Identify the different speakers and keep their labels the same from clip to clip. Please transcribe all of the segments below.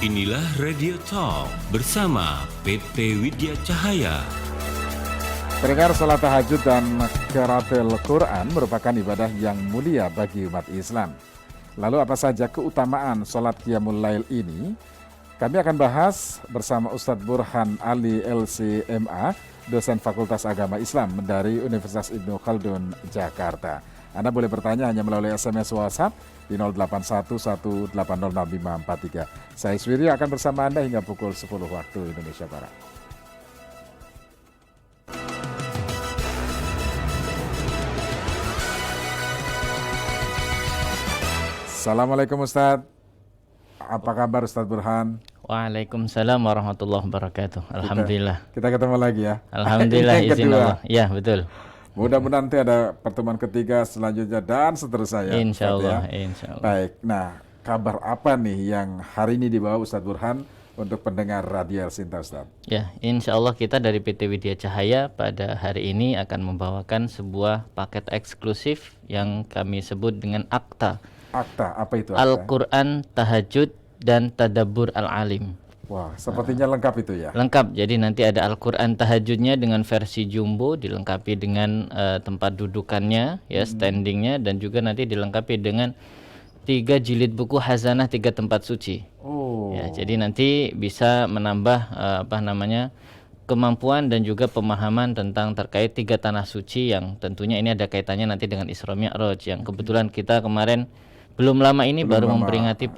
Speaker 1: Inilah Radio Talk bersama PP Widya Cahaya.
Speaker 2: Pendengar, salat tahajud dan qiraatul Quran merupakan ibadah yang mulia bagi umat Islam. Lalu apa saja keutamaan salat Qiyamul Lail ini? Kami akan bahas bersama Ustadz Burhan Ali LCMA, dosen Fakultas Agama Islam dari Universitas Ibnu Khaldun, Jakarta. Anda boleh bertanya hanya melalui SMS WhatsApp di 0811806543. Saya Iswiri akan bersama Anda hingga pukul 10 waktu Indonesia Barat. Assalamualaikum Ustadz. Apa kabar Ustadz Burhan?
Speaker 3: Waalaikumsalam warahmatullahi wabarakatuh. Alhamdulillah.
Speaker 2: Kita ketemu lagi ya.
Speaker 3: Alhamdulillah, izin Allah. Ya, betul.
Speaker 2: Mudah-mudahan nanti ada pertemuan ketiga selanjutnya dan seterusnya.
Speaker 3: Insya Allah,
Speaker 2: ya.
Speaker 3: insya Allah.
Speaker 2: Baik, nah kabar apa nih yang hari ini dibawa Ustadz Burhan untuk pendengar Radio Sinta Ustadz?
Speaker 3: Ya, insya Allah kita dari PT Widya Cahaya pada hari ini akan membawakan sebuah paket eksklusif yang kami sebut dengan Akta.
Speaker 2: Akta, apa itu Akta?
Speaker 3: Al-Quran, Tahajud, dan Tadabbur Al-Alim.
Speaker 2: Wah, sepertinya lengkap itu ya?
Speaker 3: Lengkap, jadi nanti ada Al-Quran Tahajudnya dengan versi jumbo, dilengkapi dengan tempat dudukannya, ya, standingnya, dan juga nanti dilengkapi dengan 3 jilid buku Hazanah 3 tempat suci.
Speaker 2: Oh.
Speaker 3: Ya, jadi nanti bisa menambah kemampuan dan juga pemahaman tentang terkait 3 tanah suci yang tentunya ini ada kaitannya nanti dengan Isra Mi'raj yang kebetulan kita kemarin belum lama ini baru memperingati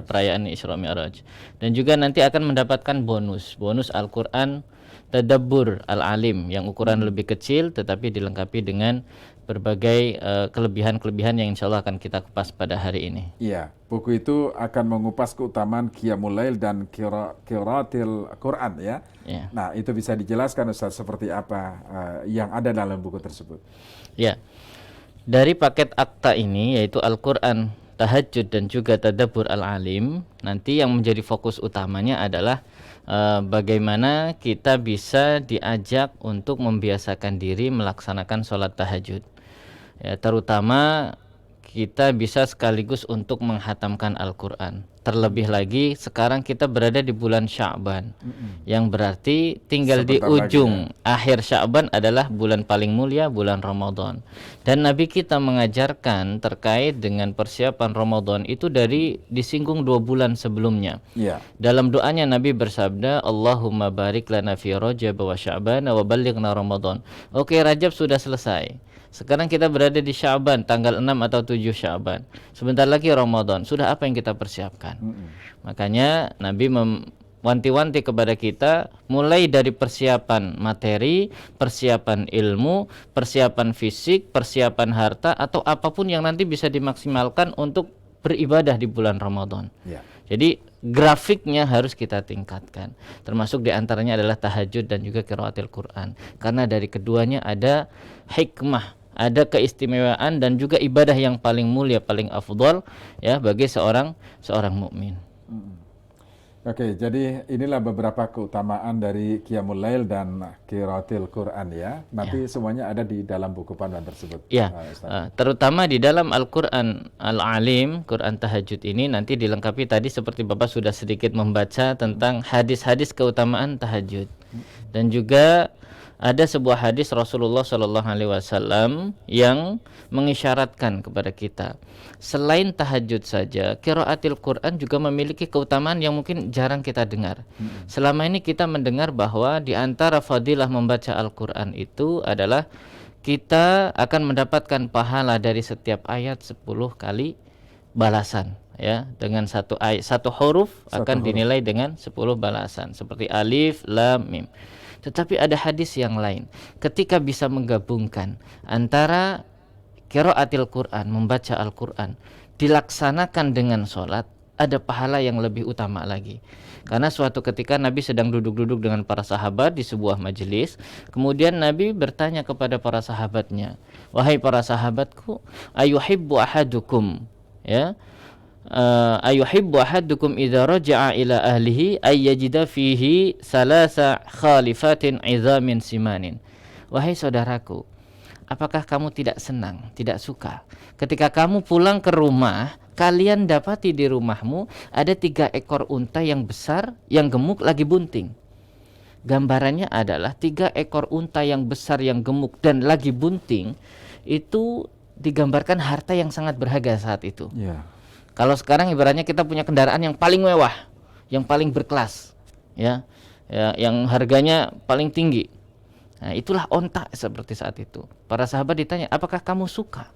Speaker 3: perayaan Isra Mi'raj. Dan juga nanti akan mendapatkan bonus Al-Quran Tadabbur Al-Alim yang ukuran lebih kecil tetapi dilengkapi dengan berbagai kelebihan-kelebihan yang insya Allah akan kita kupas pada hari ini.
Speaker 2: Iya, buku itu akan mengupas keutamaan Qiyamul Lail dan qiraatul Quran ya.
Speaker 3: Ya.
Speaker 2: Nah, itu bisa dijelaskan Ustaz seperti apa yang ada dalam buku tersebut?
Speaker 3: Ya. Dari paket akta ini yaitu Al-Quran, Tahajud dan juga Tadabbur Al-Alim, nanti yang menjadi fokus utamanya adalah bagaimana kita bisa diajak untuk membiasakan diri melaksanakan sholat tahajud. Ya, terutama kita bisa sekaligus untuk menghatamkan Al-Quran. Terlebih lagi sekarang kita berada di bulan Sya'ban, yang berarti tinggal
Speaker 2: sebentar
Speaker 3: di ujung
Speaker 2: ya.
Speaker 3: akhir Sya'ban adalah bulan paling mulia, bulan Ramadan. Dan Nabi kita mengajarkan terkait dengan persiapan Ramadan itu dari disinggung 2 bulan sebelumnya.
Speaker 2: Iya.
Speaker 3: Dalam doanya Nabi bersabda, Allahumma barik lana fi Rajab wa Sya'ban wa ballighna Ramadan. Oke, Rajab sudah selesai. Sekarang kita berada di Sya'ban, tanggal 6 atau 7 Sya'ban. Sebentar lagi Ramadan. Sudah apa yang kita persiapkan? Makanya Nabi wanti-wanti kepada kita mulai dari persiapan materi, persiapan ilmu, persiapan fisik, persiapan harta atau apapun yang nanti bisa dimaksimalkan untuk beribadah di bulan Ramadan.
Speaker 2: Ya.
Speaker 3: Jadi grafiknya harus kita tingkatkan. Termasuk diantaranya adalah tahajud dan juga qiraatul Quran. Karena dari keduanya ada hikmah, ada keistimewaan dan juga ibadah yang paling mulia, paling afdal ya bagi seorang mukmin.
Speaker 2: Oke, jadi inilah beberapa keutamaan dari Qiyamul Lail dan qiraatul Quran ya. Nanti semuanya ada di dalam buku panduan tersebut.
Speaker 3: Ya, terutama di dalam Al-Quran Al-Alim, Quran Tahajud ini nanti dilengkapi tadi seperti Bapak sudah sedikit membaca tentang hadis-hadis keutamaan tahajud. Dan juga ada sebuah hadis Rasulullah SAW yang mengisyaratkan kepada kita selain tahajud saja, qiraatul Quran juga memiliki keutamaan yang mungkin jarang kita dengar. Selama ini kita mendengar bahwa di antara fadilah membaca Al-Quran itu adalah kita akan mendapatkan pahala dari setiap ayat 10 kali balasan. Ya, dengan satu huruf akan dinilai dengan 10 balasan seperti alif, lam, mim. Tetapi ada hadis yang lain, ketika bisa menggabungkan antara qiraatul Quran, membaca Al-Quran, dilaksanakan dengan sholat, ada pahala yang lebih utama lagi. Karena suatu ketika Nabi sedang duduk-duduk dengan para sahabat di sebuah majelis, kemudian Nabi bertanya kepada para sahabatnya, wahai para sahabatku, ayuhibbu ahadukum, ya, ayuhibbu ahadukum idza raja'a ila ahlihi ay yajida fihi salasa khalifatin izamin simanin. Wahai saudaraku, apakah kamu tidak senang, tidak suka ketika kamu pulang ke rumah, kalian dapati di rumahmu ada 3 ekor unta yang besar, yang gemuk lagi bunting. Gambarannya adalah 3 ekor unta yang besar, yang gemuk dan lagi bunting, itu digambarkan harta yang sangat berharga saat itu.
Speaker 2: Ya.
Speaker 3: Kalau sekarang ibaratnya kita punya kendaraan yang paling mewah, yang paling berkelas, ya, yang harganya paling tinggi. Nah, itulah onta seperti saat itu. Para sahabat ditanya, apakah kamu suka?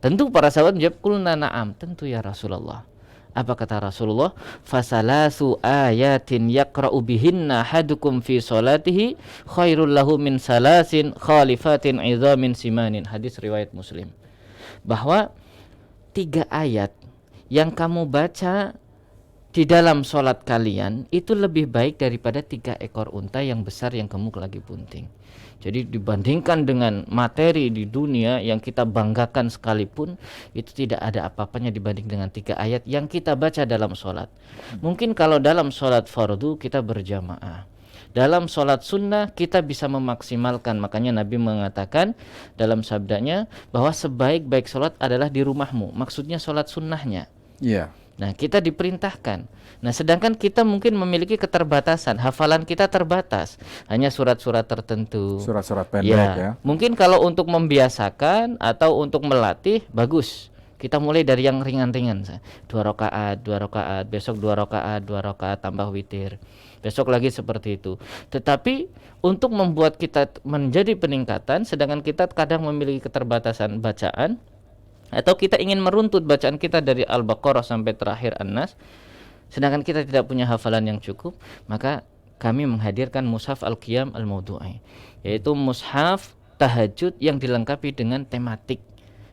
Speaker 3: Tentu para sahabat menjawab, qulna na'am, tentu ya Rasulullah. Apa kata Rasulullah? Fasalasu ayatin yaqra'u bihinna hadukum fi salatihi khairul lahu min salasin khalifatin idhamin simanin. Hadis riwayat Muslim. Bahwa 3 ayat yang kamu baca di dalam sholat kalian itu lebih baik daripada 3 ekor unta yang besar yang gemuk lagi bunting. Jadi dibandingkan dengan materi di dunia yang kita banggakan sekalipun, itu tidak ada apa-apanya dibanding dengan 3 ayat yang kita baca dalam sholat. Mungkin kalau dalam sholat fardu kita berjamaah, dalam sholat sunnah kita bisa memaksimalkan. Makanya Nabi mengatakan dalam sabdanya bahwa sebaik-baik sholat adalah di rumahmu. Maksudnya sholat sunnahnya.
Speaker 2: Iya.
Speaker 3: Nah, kita diperintahkan. Nah, sedangkan kita mungkin memiliki keterbatasan, hafalan kita terbatas, hanya surat-surat tertentu.
Speaker 2: Surat-surat pendek ya.
Speaker 3: Mungkin kalau untuk membiasakan atau untuk melatih, bagus. Kita mulai dari yang ringan-ringan. 2 rakaat, 2 rakaat, besok 2 rakaat, 2 rakaat tambah witir. Besok lagi seperti itu. Tetapi untuk membuat kita menjadi peningkatan, sedangkan kita kadang memiliki keterbatasan bacaan, atau kita ingin meruntut bacaan kita dari Al-Baqarah sampai terakhir An-Nas, sedangkan kita tidak punya hafalan yang cukup, maka kami menghadirkan mushaf Al-Qiyam Al-Mawdu'i, yaitu mushaf tahajud yang dilengkapi dengan tematik.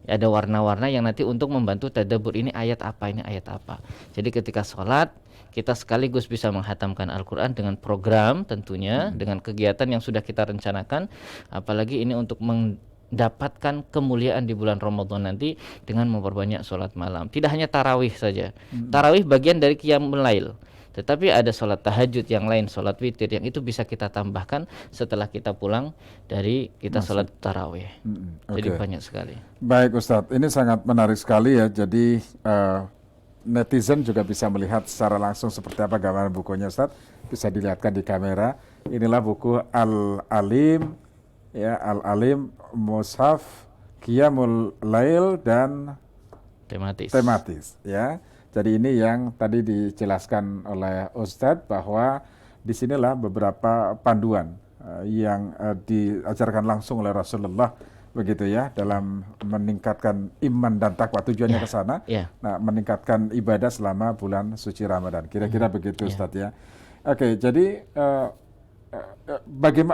Speaker 3: Ada warna-warna yang nanti untuk membantu tadabbur, ini ayat apa, ini ayat apa. Jadi ketika sholat kita sekaligus bisa menghatamkan Al-Quran dengan program tentunya, dengan kegiatan yang sudah kita rencanakan, apalagi ini untuk mendapatkan kemuliaan di bulan Ramadan nanti dengan memperbanyak sholat malam. Tidak hanya tarawih saja. Tarawih bagian dari qiyamul lail, tetapi ada sholat tahajud yang lain, sholat witir yang itu bisa kita tambahkan setelah kita pulang dari kita sholat tarawih. Jadi banyak sekali.
Speaker 2: Baik Ustadz, ini sangat menarik sekali ya. Jadi netizen juga bisa melihat secara langsung seperti apa gambaran bukunya Ustadz. Bisa dilihatkan di kamera. Inilah buku Al-Alim, ya, Al-Alim Mushaf Qiyamul Lail dan tematis ya. Jadi ini yang tadi dijelaskan oleh Ustadz bahwa disinilah beberapa panduan yang diajarkan langsung oleh Rasulullah begitu ya, dalam meningkatkan iman dan takwa, tujuannya ke sana. Nah, meningkatkan ibadah selama bulan suci Ramadan. Kira-kira begitu Ustadz ya. Oke, jadi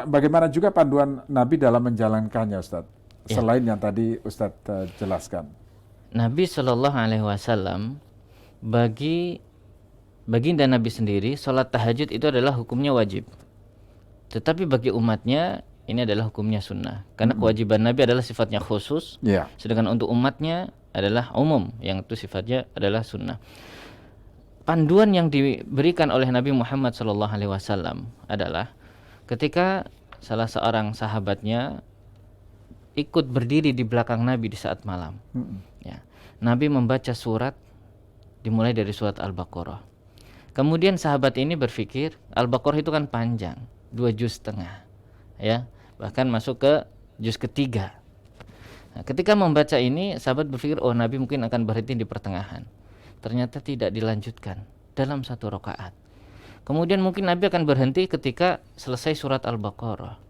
Speaker 2: bagaimana juga panduan Nabi dalam menjalankannya Ustadz, selain yang tadi Ustadz jelaskan?
Speaker 3: Nabi Shallallahu Alaihi Wasallam, bagi baginda Nabi sendiri, sholat tahajud itu adalah hukumnya wajib. Tetapi bagi umatnya ini adalah hukumnya sunnah, karena kewajiban Nabi adalah sifatnya khusus, sedangkan untuk umatnya adalah umum, yang itu sifatnya adalah sunnah. Panduan yang diberikan oleh Nabi Muhammad SAW adalah ketika salah seorang sahabatnya ikut berdiri di belakang Nabi di saat malam. Ya. Nabi membaca surat dimulai dari surat Al-Baqarah. Kemudian sahabat ini berpikir Al-Baqarah itu kan panjang, 2 juz setengah, ya, bahkan masuk ke juz ketiga. Nah, ketika membaca ini, sahabat berpikir, oh Nabi mungkin akan berhenti di pertengahan. Ternyata tidak, dilanjutkan dalam 1 rakaat. Kemudian mungkin Nabi akan berhenti ketika selesai surat Al-Baqarah.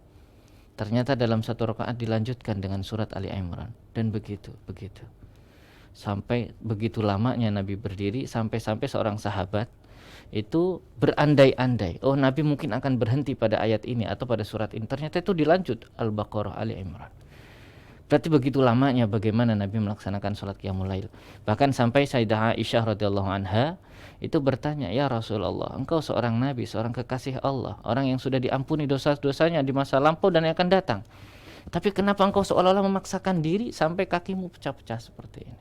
Speaker 3: Ternyata dalam 1 rakaat dilanjutkan dengan surat Ali Imran, dan begitu. Sampai begitu lamanya Nabi berdiri, sampai seorang sahabat itu berandai-andai, oh Nabi mungkin akan berhenti pada ayat ini atau pada surat ini. Ternyata itu dilanjut Al-Baqarah, Ali Imran. Berarti begitu lamanya bagaimana Nabi melaksanakan sholat qiyamul lail. Bahkan sampai Sayyidah Aisyah radhiyallahu anha itu bertanya, ya Rasulullah, engkau seorang Nabi, seorang kekasih Allah, orang yang sudah diampuni dosa-dosanya di masa lampau dan yang akan datang, tapi kenapa engkau seolah-olah memaksakan diri sampai kakimu pecah-pecah seperti ini?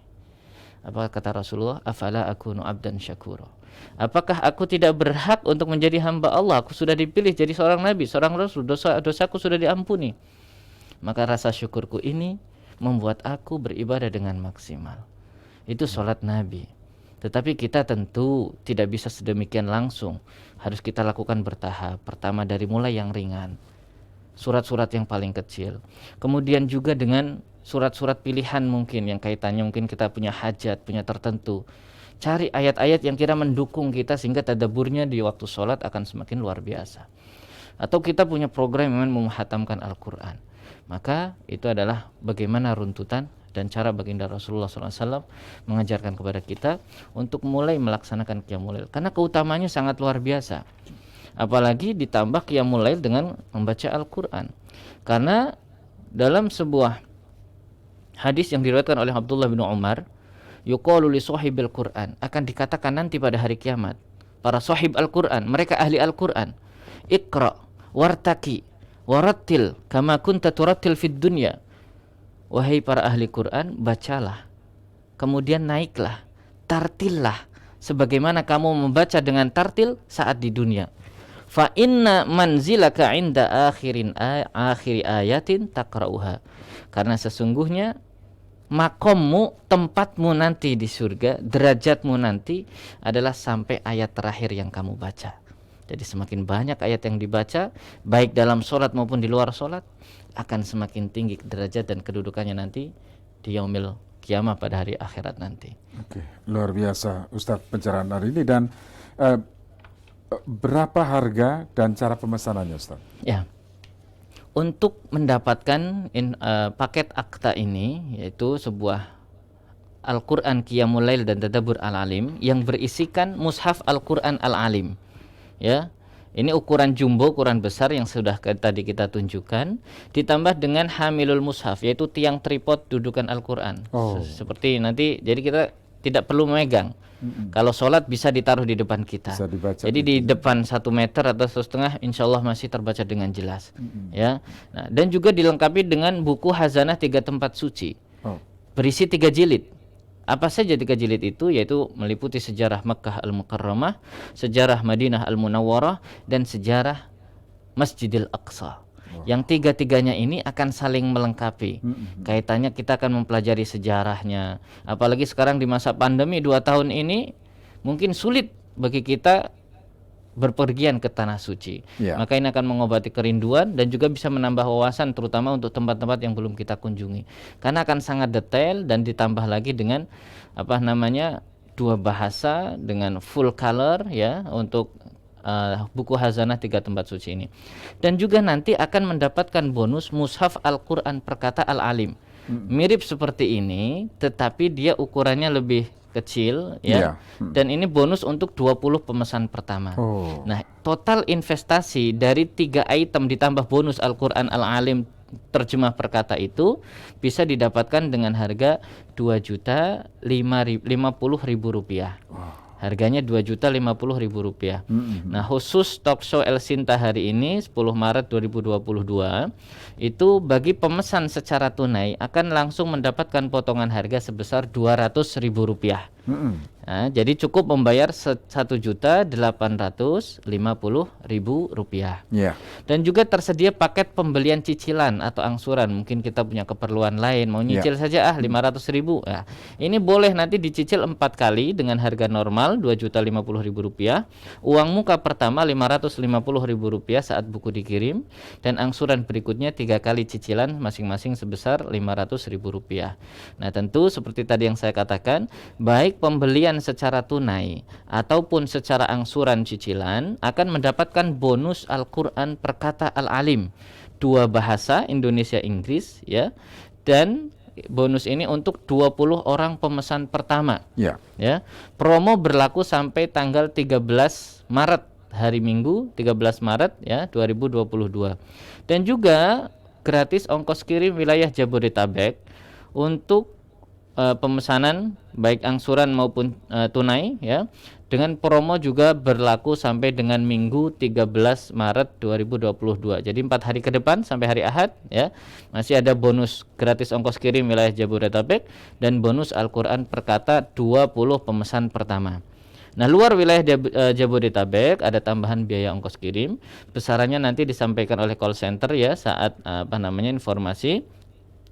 Speaker 3: Apa kata Rasulullah? Afala akunu abdan syakura. Apakah aku tidak berhak untuk menjadi hamba Allah? Aku sudah dipilih jadi seorang Nabi, seorang Rasul, dosaku sudah diampuni. Maka rasa syukurku ini membuat aku beribadah dengan maksimal. Itu sholat Nabi. Tetapi kita tentu tidak bisa sedemikian langsung. Harus kita lakukan bertahap. Pertama dari mulai yang ringan, surat-surat yang paling kecil. Kemudian juga dengan surat-surat pilihan mungkin yang kaitannya mungkin kita punya hajat, punya tertentu. Cari ayat-ayat yang kira mendukung kita sehingga tadaburnya di waktu sholat akan semakin luar biasa. Atau kita punya program yang menghatamkan Al-Quran. Maka itu adalah bagaimana runtutan dan cara baginda Rasulullah SAW mengajarkan kepada kita untuk mulai melaksanakan qiyamul lail. Karena keutamanya sangat luar biasa. Apalagi ditambah qiyamul lail dengan membaca Al-Quran. Karena dalam sebuah hadis yang diriwayatkan oleh Abdullah bin Umar, yuqalu li sahibil Quran, akan dikatakan nanti pada hari kiamat, para sahib Al-Quran, mereka ahli Al-Quran, iqra wartaki warattil kama kunta turattil fid dunya. Wahai para ahli Quran, bacalah, kemudian naiklah, tartillah sebagaimana kamu membaca dengan tartil saat di dunia. Fa inna manzilaka inda akhiri ayatin taqra'uha. Karena sesungguhnya makommu, tempatmu nanti di surga, derajatmu nanti adalah sampai ayat terakhir yang kamu baca. Jadi semakin banyak ayat yang dibaca, baik dalam sholat maupun di luar sholat, akan semakin tinggi derajat dan kedudukannya nanti di yaumil kiamah pada hari akhirat nanti.
Speaker 2: Oke, luar biasa Ustadz pencerahan hari ini. Dan berapa harga dan cara pemesanannya Ustadz?
Speaker 3: Ya, untuk mendapatkan paket akta ini, yaitu sebuah Al-Quran Qiyamul Lail dan Tadabbur Al-Alim yang berisikan mushaf Al-Quran Al-Alim. Ya, ini ukuran jumbo, ukuran besar yang sudah tadi kita tunjukkan, ditambah dengan hamilul mushaf, yaitu tiang tripod dudukan Al-Quran. Seperti nanti, jadi kita tidak perlu memegang. Kalau sholat bisa ditaruh di depan kita. Jadi di depan 1 meter atau 1,5 insya Allah masih terbaca dengan jelas. Ya. Nah, dan juga dilengkapi dengan buku Hazanah 3 tempat suci. Berisi 3 jilid. Apa saja 3 jilid itu? Yaitu meliputi sejarah Makkah Al-Mukarramah, sejarah Madinah Al-Munawwarah, dan sejarah Masjidil Aqsa. Yang 3-tiganya ini akan saling melengkapi. Kaitannya kita akan mempelajari sejarahnya. Apalagi sekarang di masa pandemi 2 tahun ini mungkin sulit bagi kita berpergian ke tanah suci. Maka ini akan mengobati kerinduan dan juga bisa menambah wawasan terutama untuk tempat-tempat yang belum kita kunjungi. Karena akan sangat detail dan ditambah lagi dengan 2 bahasa dengan full color ya untuk buku Hazanah 3 tempat suci ini. Dan juga nanti akan mendapatkan bonus mushaf Al-Quran Perkata Al-Alim. Mirip seperti ini, tetapi dia ukurannya lebih kecil ya. Dan ini bonus untuk 20 pemesan pertama. Nah, total investasi dari 3 item ditambah bonus Al-Quran Al-Alim terjemah perkata itu bisa didapatkan dengan harga Rp2.050.000. Harganya Rp2.050.000. Nah, khusus Talkshow El Sinta hari ini 10 Maret 2022 itu bagi pemesan secara tunai akan langsung mendapatkan potongan harga sebesar Rp200.000. Nah, jadi cukup membayar Rp1.850.000. Dan juga tersedia paket pembelian cicilan atau angsuran. Mungkin kita punya keperluan lain, mau nyicil saja Rp500.000. Nah, ini boleh nanti dicicil 4 kali dengan harga normal Rp2.050.000. Uang muka pertama Rp550.000 saat buku dikirim, dan angsuran berikutnya 3 kali cicilan masing-masing sebesar Rp500.000. Nah, tentu seperti tadi yang saya katakan, baik pembelian secara tunai ataupun secara angsuran cicilan akan mendapatkan bonus Al-Quran Perkata Al-Alim 2 bahasa Indonesia Inggris ya, dan bonus ini untuk 20 orang pemesan pertama. Ya. Promo berlaku sampai tanggal 13 Maret, hari Minggu 13 Maret ya 2022. Dan juga gratis ongkos kirim wilayah Jabodetabek untuk pemesanan baik angsuran maupun tunai ya. Dengan promo juga berlaku sampai dengan Minggu 13 Maret 2022. Jadi 4 hari ke depan sampai hari Ahad ya. Masih ada bonus gratis ongkos kirim wilayah Jabodetabek dan bonus Al-Qur'an Perkata 20 pemesan pertama. Nah, luar wilayah Jabodetabek ada tambahan biaya ongkos kirim. Besarannya nanti disampaikan oleh call center ya saat informasi.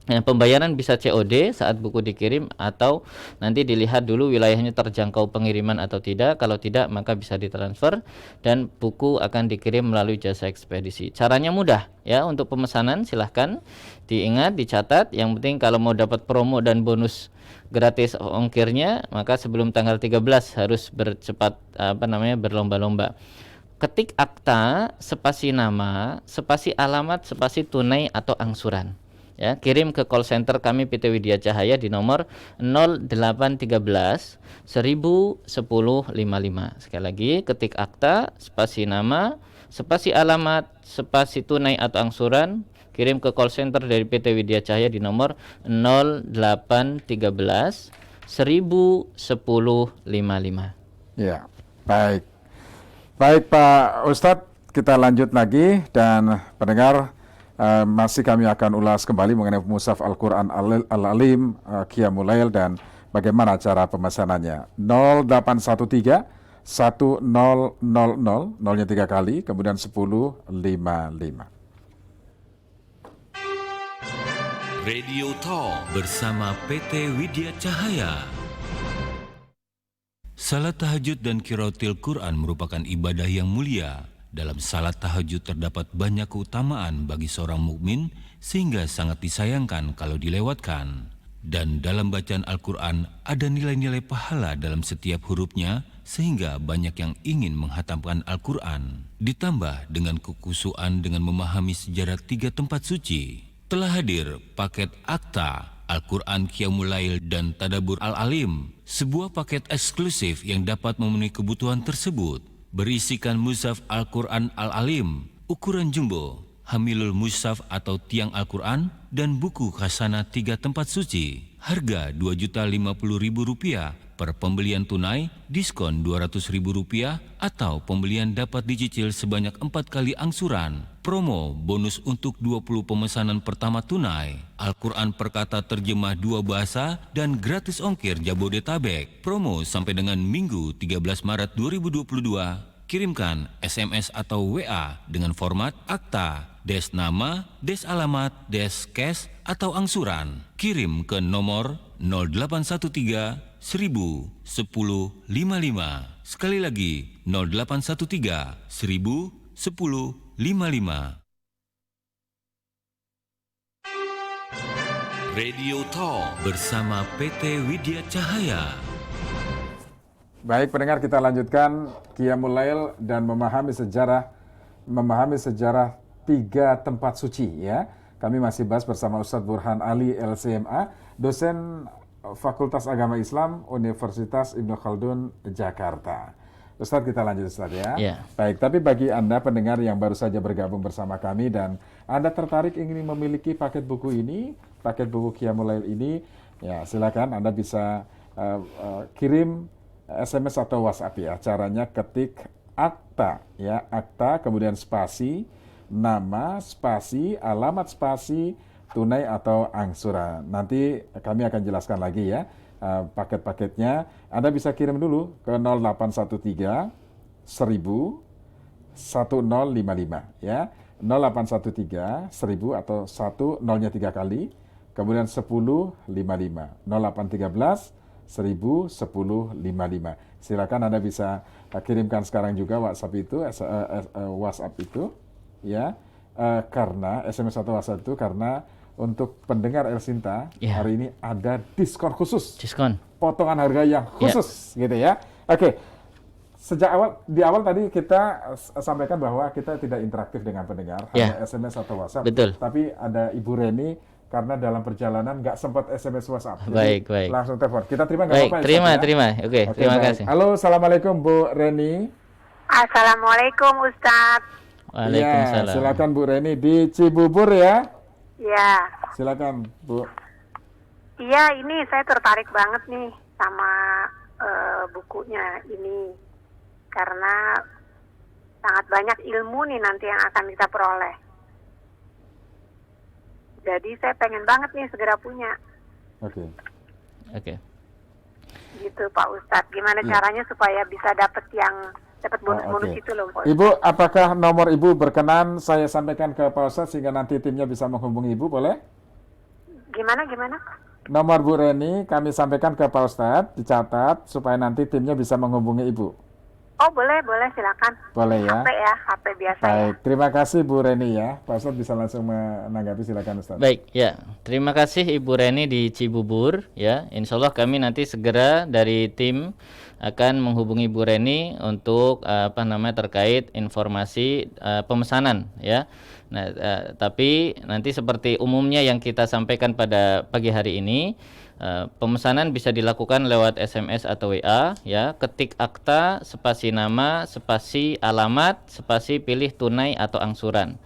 Speaker 3: Pembayaran bisa COD saat buku dikirim atau nanti dilihat dulu wilayahnya terjangkau pengiriman atau tidak. Kalau tidak maka bisa ditransfer dan buku akan dikirim melalui jasa ekspedisi. Caranya mudah ya untuk pemesanan, silahkan diingat, dicatat. Yang penting kalau mau dapat promo dan bonus gratis ongkirnya maka sebelum tanggal 13 harus berlomba-lomba. Ketik akta, spasi nama, spasi alamat, spasi tunai atau angsuran. Ya, kirim ke call center kami PT Widya Cahaya di nomor 0813 1010 55. Sekali lagi, ketik akta, spasi nama, spasi alamat, spasi tunai atau angsuran, kirim ke call center dari PT Widya Cahaya di nomor 0813 1010 55.
Speaker 2: Ya, baik. Baik Pak Ustadz, kita lanjut lagi dan pendengar masih kami akan ulas kembali mengenai Mushaf Al-Quran Al-Alim Qiyamul Lail dan bagaimana cara pemesanannya. 0813 1000 nolnya 3 kali kemudian 1055.
Speaker 1: Radio Talk bersama PT Widya Cahaya. Salat tahajud dan qiraatil Quran merupakan ibadah yang mulia. Dalam salat tahajud terdapat banyak keutamaan bagi seorang mukmin sehingga sangat disayangkan kalau dilewatkan. Dan dalam bacaan Al-Quran ada nilai-nilai pahala dalam setiap hurufnya sehingga banyak yang ingin menghatamkan Al-Quran. Ditambah dengan kekhusyuan dengan memahami sejarah 3 tempat suci. Telah hadir paket Akta, Al-Quran Qiyamul Lail dan Tadabbur Al-Alim, sebuah paket eksklusif yang dapat memenuhi kebutuhan tersebut. Berisikan Mushaf Al-Quran Al-Alim, ukuran jumbo, Hamilul Mushaf atau tiang Al-Quran, dan buku Khasanah 3 tempat suci. Harga Rp2.050.000 per pembelian tunai, diskon Rp200.000 atau pembelian dapat dicicil sebanyak 4 kali angsuran. Promo bonus untuk 20 pemesanan pertama tunai. Al-Quran perkata terjemah 2 bahasa dan gratis ongkir Jabodetabek. Promo sampai dengan Minggu 13 Maret 2022. Kirimkan SMS atau WA dengan format akta, des nama, des alamat, des cash atau angsuran. Kirim ke nomor 0813 1000 10 55. Sekali lagi 0813 1000 10 55. Radio Talk bersama PT Widya Cahaya.
Speaker 2: Baik pendengar, kita lanjutkan Qiyamul Lail dan memahami sejarah 3 tempat suci ya. Kami masih bahas bersama Ustadz Burhan Ali LCMA, dosen Fakultas Agama Islam Universitas Ibnu Khaldun Jakarta. Ustadz, kita lanjut Ustadz ya. Baik, tapi bagi Anda pendengar yang baru saja bergabung bersama kami dan Anda tertarik ingin memiliki paket buku ini, paket buku Qiyamul Lail ini, ya silakan Anda bisa kirim SMS atau WhatsApp ya. Caranya ketik akta ya, akta kemudian spasi nama, spasi alamat, spasi tunai atau angsuran. Nanti kami akan jelaskan lagi ya paket-paketnya. Anda bisa kirim dulu ke 0813 1000 1055 ya. 0813 1000 atau 1 nolnya 3 kali kemudian 1055. 0813 1000 1055. Silakan Anda bisa kirimkan sekarang juga WhatsApp itu ya. Karena SMS atau WhatsApp itu karena untuk pendengar El Sinta hari ini ada diskon khusus.
Speaker 3: Diskon.
Speaker 2: Potongan harga yang khusus gitu ya. Oke. Di awal tadi kita sampaikan bahwa kita tidak interaktif dengan pendengar, hanya SMS atau WhatsApp.
Speaker 3: Betul.
Speaker 2: Tapi ada Ibu Reni karena dalam perjalanan nggak sempat SMS WhatsApp.
Speaker 3: Baik.
Speaker 2: Langsung telepon. Kita terima nggak apa-apa?
Speaker 3: Terima. Oke, terima kasih.
Speaker 2: Halo, assalamualaikum Bu Reni.
Speaker 4: Assalamualaikum Ustadz.
Speaker 3: Waalaikumsalam.
Speaker 2: Ya, silakan Bu Reni di Cibubur ya.
Speaker 4: Ya.
Speaker 2: Silakan Bu.
Speaker 4: Iya, ini saya tertarik banget nih sama bukunya ini karena sangat banyak ilmu nih nanti yang akan kita peroleh. Jadi saya pengen banget nih segera punya.
Speaker 2: Oke.
Speaker 4: Gitu Pak Ustadz. Gimana caranya supaya bisa dapat bonus-bonus itu loh Pak Ustadz.
Speaker 2: Ibu, apakah nomor Ibu berkenan saya sampaikan ke Pak Ustadz sehingga nanti timnya bisa menghubungi Ibu, boleh?
Speaker 4: Gimana?
Speaker 2: Nomor Bu Reni kami sampaikan ke Pak Ustadz, dicatat supaya nanti timnya bisa menghubungi Ibu.
Speaker 4: Oh boleh silakan.
Speaker 2: Boleh ya?
Speaker 4: HP biasa
Speaker 2: Baik, terima kasih Bu Reni ya. Pak Ustadz bisa langsung menanggapi, silakan Ustadz.
Speaker 3: Baik, ya. Terima kasih Ibu Reni di Cibubur, ya. Insya Allah kami nanti segera dari tim akan menghubungi Ibu Reni untuk terkait informasi pemesanan, ya. Nah, tapi nanti seperti umumnya yang kita sampaikan pada pagi hari ini, pemesanan bisa dilakukan lewat SMS atau WA, ya. Ketik akta, spasi nama, spasi alamat, spasi pilih tunai atau angsuran.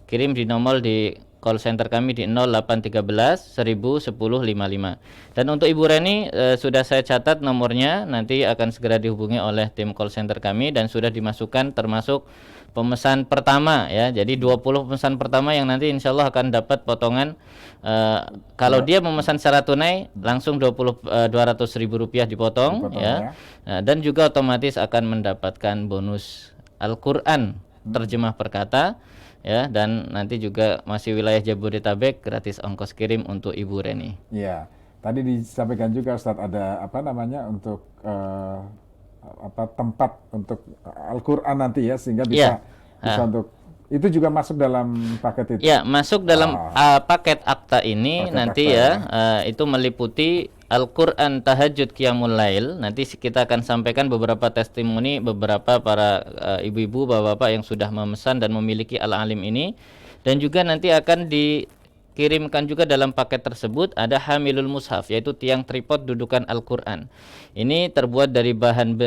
Speaker 3: Kirim di nomor di call center kami di 0813 1010 55. Dan untuk Ibu Reni sudah saya catat nomornya, nanti akan segera dihubungi oleh tim call center kami dan sudah dimasukkan termasuk pemesan pertama, ya. Jadi 20 pemesan pertama yang nanti insya Allah akan dapat potongan kalau dia memesan secara tunai langsung 200.000 rupiah dipotong, ya. Nah, dan juga otomatis akan mendapatkan bonus Al-Quran terjemah perkata, ya, dan nanti juga masih wilayah Jabodetabek gratis ongkos kirim untuk Ibu Reni.
Speaker 2: Iya, tadi disampaikan juga Ustadz ada untuk tempat untuk Al-Quran nanti ya, sehingga bisa untuk itu juga masuk dalam paket itu.
Speaker 3: Ya, masuk dalam paket akta ini paket nanti akta, ya. Itu meliputi Al-Quran Tahajud Qiyamul Lail. Nanti kita akan sampaikan beberapa testimoni beberapa para ibu-ibu, bapak-bapak yang sudah memesan dan memiliki Al-Alim ini. Dan juga nanti akan dikirimkan juga dalam paket tersebut ada Hamilul Mushaf, yaitu tiang tripod dudukan Al-Quran. Ini terbuat dari bahan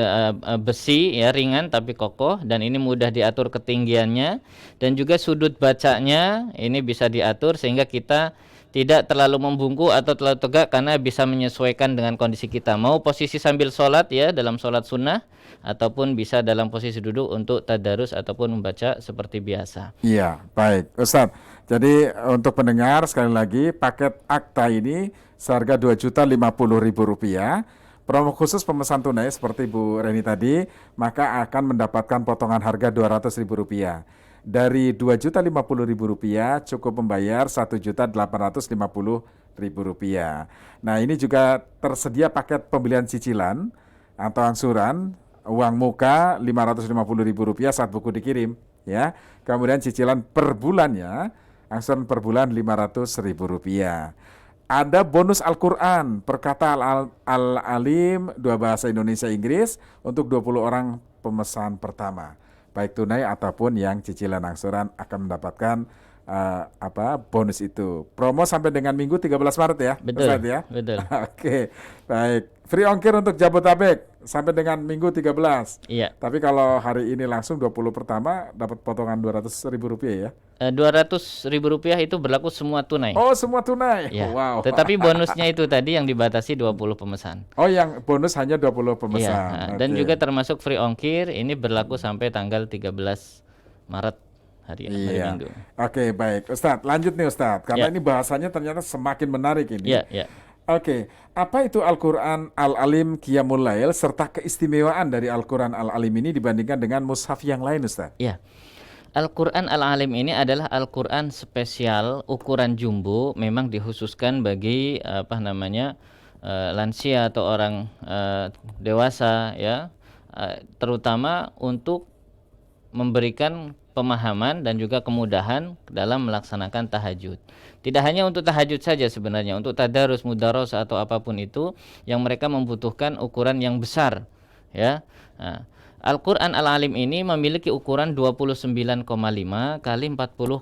Speaker 3: besi, ya, ringan tapi kokoh, dan ini mudah diatur ketinggiannya, dan juga sudut bacanya ini bisa diatur sehingga kita tidak terlalu membungkuk atau terlalu tegak, karena bisa menyesuaikan dengan kondisi kita. Mau posisi sambil sholat, ya, dalam sholat sunnah, ataupun bisa dalam posisi duduk untuk tadarus ataupun membaca seperti biasa.
Speaker 2: Iya, baik Ustadz. Jadi untuk pendengar sekali lagi, paket akta ini seharga Rp2.050.000. Promo khusus pemesan tunai seperti Bu Reni tadi, maka akan mendapatkan potongan harga Rp200.000. Dari Rp2.050.000 cukup membayar Rp1.850.000. Nah, ini juga tersedia paket pembelian cicilan atau angsuran, uang muka Rp550.000 saat buku dikirim, ya. Kemudian cicilan per bulannya, angsuran per bulan Rp500.000. Ada bonus Al-Quran perkata Al-Alim 2 bahasa Indonesia Inggris untuk 20 orang pemesan pertama, baik tunai ataupun yang cicilan angsuran akan mendapatkan bonus itu. Promo sampai dengan Minggu 13 Maret ya.
Speaker 3: Betul,
Speaker 2: Ustadz, ya?
Speaker 3: betul.
Speaker 2: Oke, baik. Free ongkir untuk Jabodetabek sampai dengan Minggu 13.
Speaker 3: Iya.
Speaker 2: Tapi kalau hari ini langsung 20 pertama dapat potongan Rp200.000 ya.
Speaker 3: Rp200.000 itu berlaku semua tunai.
Speaker 2: Oh, semua tunai.
Speaker 3: Ya.
Speaker 2: Wow.
Speaker 3: Tetapi bonusnya itu tadi yang dibatasi 20 pemesan.
Speaker 2: Oh, yang bonus hanya 20 pemesan.
Speaker 3: Iya. Dan juga termasuk free ongkir ini berlaku sampai tanggal 13 Maret hari Minggu.
Speaker 2: Oke, baik. Ustadz, lanjut nih Ustadz. Karena ini bahasanya ternyata semakin menarik ini.
Speaker 3: Iya.
Speaker 2: Oke, apa itu Al-Quran Al-Alim Qiyamul Lail serta keistimewaan dari Al-Quran Al-Alim ini dibandingkan dengan mushaf yang lain, Ustaz?
Speaker 3: Iya. Al-Quran Al-Alim ini adalah Al-Quran spesial ukuran jumbo, memang dikhususkan bagi lansia atau orang dewasa, ya, terutama untuk memberikan pemahaman dan juga kemudahan dalam melaksanakan tahajud. Tidak hanya untuk tahajud saja sebenarnya, untuk tadarus, mudaros atau apapun itu yang mereka membutuhkan ukuran yang besar, ya. Nah, Al-Quran Al-Alim ini memiliki ukuran 29,5 kali 40,5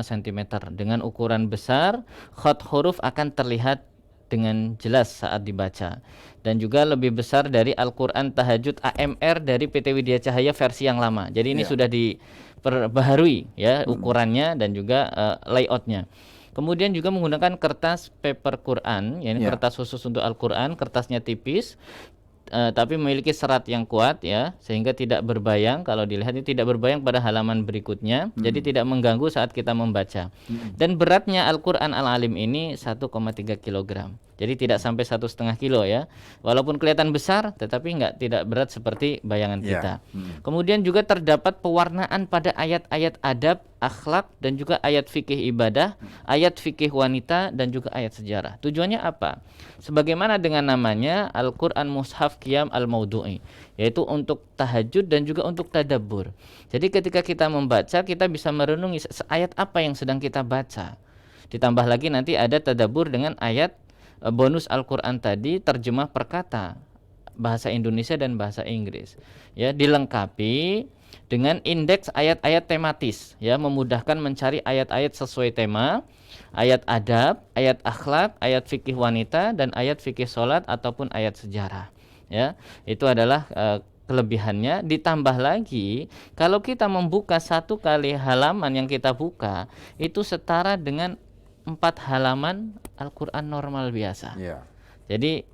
Speaker 3: cm. Dengan ukuran besar, khat huruf akan terlihat dengan jelas saat dibaca. Dan juga lebih besar dari Al-Quran Tahajud AMR dari PT Widya Cahaya versi yang lama. Jadi ini sudah diperbaharui, ya, ukurannya dan juga layoutnya. Kemudian juga menggunakan kertas paper Quran, yakni kertas khusus untuk Al-Quran. Kertasnya tipis, tapi memiliki serat yang kuat, ya, sehingga tidak berbayang. Kalau dilihat ini tidak berbayang pada halaman berikutnya, jadi tidak mengganggu saat kita membaca. Dan beratnya Al-Quran Al-Alim ini 1,3 kg. Jadi tidak sampai 1,5 kilo ya. Walaupun kelihatan besar, tetapi tidak berat seperti bayangan kita. Kemudian juga terdapat pewarnaan pada ayat-ayat adab, akhlak, dan juga ayat fikih ibadah, ayat fikih wanita, dan juga ayat sejarah. Tujuannya apa? Sebagaimana dengan namanya Al-Quran Mushaf Qiyam Al-Maudu'i, yaitu untuk tahajud dan juga untuk tadabbur. Jadi ketika kita membaca, kita bisa merenungi ayat apa yang sedang kita baca. Ditambah lagi nanti ada tadabbur dengan ayat bonus Al-Quran tadi, terjemah perkata bahasa Indonesia dan bahasa Inggris, ya, dilengkapi dengan indeks ayat-ayat tematis, ya, memudahkan mencari ayat-ayat sesuai tema, ayat adab, ayat akhlak, ayat fikih wanita, dan ayat fikih sholat ataupun ayat sejarah, ya. Itu adalah kelebihannya. Ditambah lagi, kalau kita membuka 1 kali halaman yang kita buka itu setara dengan 4 halaman Al-Quran normal biasa. Jadi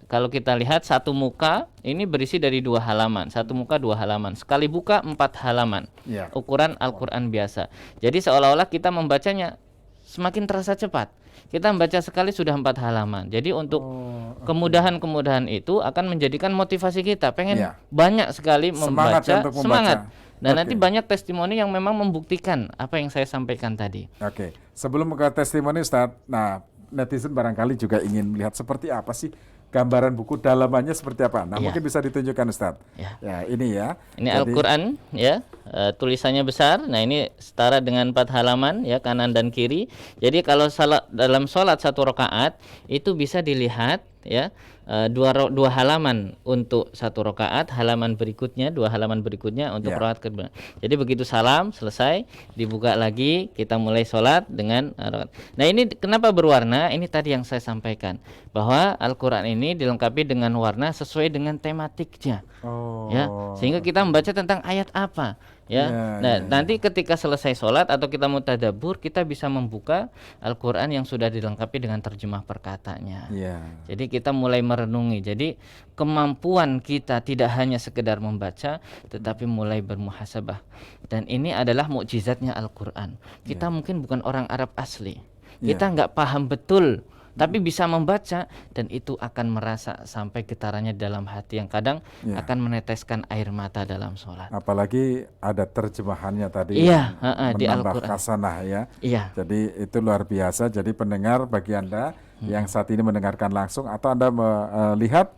Speaker 3: kalau kita lihat satu muka ini berisi dari 2 halaman, satu muka 2 halaman, sekali buka 4 halaman, ukuran Al-Quran biasa. Jadi seolah-olah kita membacanya semakin terasa cepat. Kita membaca sekali sudah 4 halaman. Jadi untuk kemudahan-kemudahan itu akan menjadikan motivasi kita pengen banyak sekali membaca, semangat. Dan nanti banyak testimoni yang memang membuktikan apa yang saya sampaikan tadi.
Speaker 2: Sebelum ke testimoni Ustadz, nah netizen barangkali juga ingin melihat seperti apa sih gambaran buku, dalamannya seperti apa. Nah mungkin bisa ditunjukkan Ustadz. Ya ini ya.
Speaker 3: Ini Al-Quran ya, tulisannya besar. Nah ini setara dengan 4 halaman ya, kanan dan kiri. Jadi kalau dalam sholat 1 rakaat itu bisa dilihat ya, 2 halaman untuk 1 rakaat, halaman berikutnya 2 halaman berikutnya untuk rakaat kedua. Jadi begitu salam selesai dibuka lagi, kita mulai sholat dengan rakaat. Nah ini kenapa berwarna? Ini tadi yang saya sampaikan bahwa Al-Quran ini dilengkapi dengan warna sesuai dengan tematiknya, ya, sehingga kita membaca tentang ayat apa. Nanti ketika selesai sholat atau kita mau tadabbur, kita bisa membuka Al-Quran yang sudah dilengkapi dengan terjemah perkatanya. Jadi kita mulai merenungi. Jadi kemampuan kita tidak hanya sekedar membaca, tetapi mulai bermuhasabah. Dan ini adalah mukjizatnya Al-Quran. Kita mungkin bukan orang Arab asli, kita nggak paham betul, tapi bisa membaca, dan itu akan merasa sampai getarannya dalam hati yang kadang akan meneteskan air mata dalam sholat.
Speaker 2: Apalagi ada terjemahannya tadi
Speaker 3: di
Speaker 2: menambah khasanah ya. Jadi itu luar biasa. Jadi pendengar, bagi Anda yang saat ini mendengarkan langsung atau Anda melihat,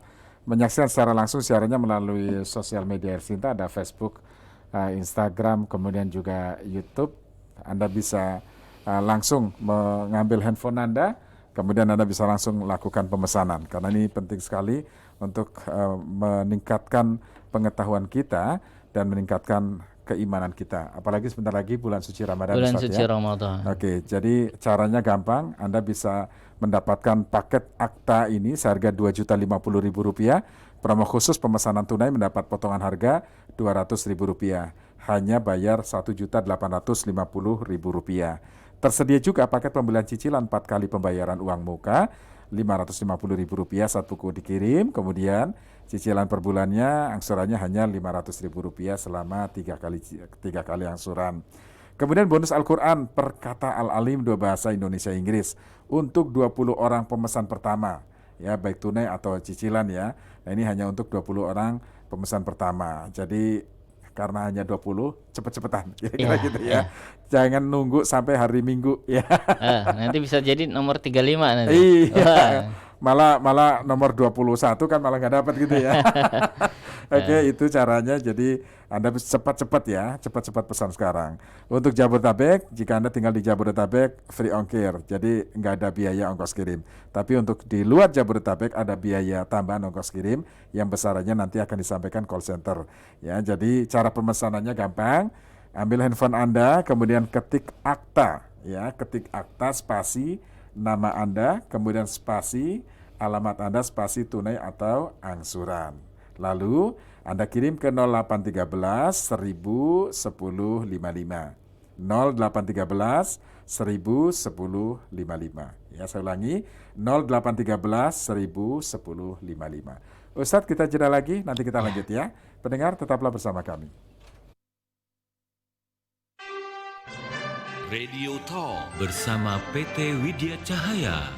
Speaker 2: menyaksikan secara langsung siarannya melalui sosial media Ersinta, ada Facebook, Instagram, kemudian juga YouTube. Anda bisa langsung mengambil handphone Anda, kemudian Anda bisa langsung lakukan pemesanan, karena ini penting sekali untuk meningkatkan pengetahuan kita dan meningkatkan keimanan kita. Apalagi sebentar lagi bulan suci Ramadan.
Speaker 3: Bulan suci Ramadan.
Speaker 2: Jadi caranya gampang. Anda bisa mendapatkan paket akta ini seharga Rp2.050.000. Promo khusus pemesanan tunai mendapat potongan harga Rp200.000. Hanya bayar Rp1.850.000. Tersedia juga paket pembelian cicilan 4 kali pembayaran uang muka Rp550.000 saat buku dikirim. Kemudian cicilan per bulannya angsurannya hanya Rp500.000 selama 3 kali angsuran. Kemudian bonus Al-Quran Perkata Al-Alim 2 bahasa Indonesia Inggris untuk 20 orang pemesan pertama, ya, baik tunai atau cicilan ya. Nah ini hanya untuk 20 orang pemesan pertama. Jadi karena hanya 20, cepet-cepetan kira-kira gitu ya. Jangan nunggu sampai hari Minggu ya.
Speaker 3: Nanti bisa jadi nomor 35 nanti.
Speaker 2: Iya. Malah nomor 21 kan malah nggak dapat gitu ya. Itu caranya. Jadi Anda cepat-cepat ya, cepat-cepat pesan sekarang. Untuk Jabodetabek, jika Anda tinggal di Jabodetabek, free ongkir, jadi nggak ada biaya ongkos kirim. Tapi untuk di luar Jabodetabek ada biaya tambahan ongkos kirim yang besarannya nanti akan disampaikan call center. Ya, jadi cara pemesanannya gampang. Ambil handphone Anda, kemudian ketik akta, ya, ketik akta spasi nama Anda, kemudian spasi alamat Anda, spasi tunai atau angsuran. Lalu Anda kirim ke 0813 1000 1055. 0813 1000 1055. Ya, saya ulangi, 0813 1000 1055. Ustadz, kita jeda lagi, nanti kita lanjut ya. Pendengar, tetaplah bersama kami.
Speaker 1: Radio Talk bersama PT Widya Cahaya.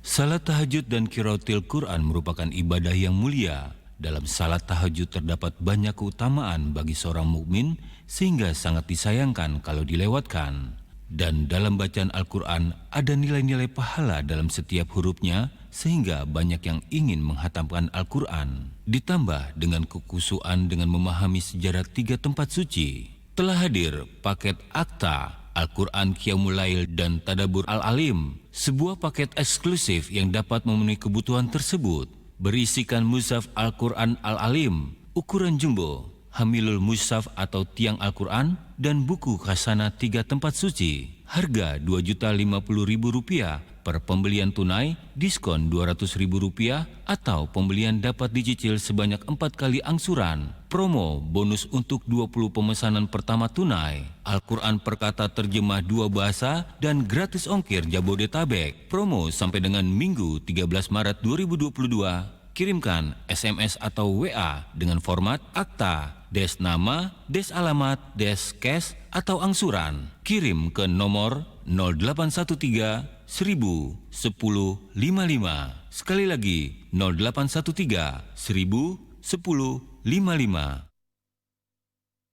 Speaker 1: Salat tahajud dan qiraatil Quran merupakan ibadah yang mulia. Dalam salat tahajud terdapat banyak keutamaan bagi seorang mukmin sehingga sangat disayangkan kalau dilewatkan. Dan dalam bacaan Al-Quran ada nilai-nilai pahala dalam setiap hurufnya sehingga banyak yang ingin menghatamkan Al-Quran. Ditambah dengan kekusuan dengan memahami sejarah 3 tempat suci. Telah hadir paket Akta, Al-Quran Qiyamul Lail dan Tadabbur Al-Alim, sebuah paket eksklusif yang dapat memenuhi kebutuhan tersebut. Berisikan Mushaf Al-Quran Al-Alim, ukuran jumbo, Hamilul Mushaf atau tiang Al-Quran, dan buku khasana 3 tempat suci. Harga Rp2.050.000 per pembelian tunai, diskon Rp200.000 atau pembelian dapat dicicil sebanyak 4 kali angsuran. Promo bonus untuk 20 pemesanan pertama tunai. Al-Quran perkata terjemah 2 bahasa dan gratis ongkir Jabodetabek. Promo sampai dengan Minggu 13 Maret 2022. Kirimkan SMS atau WA dengan format akta, des nama, des alamat, des cash atau angsuran. Kirim ke nomor 0813 1000 10 55. Sekali lagi 0813 1000 10 55.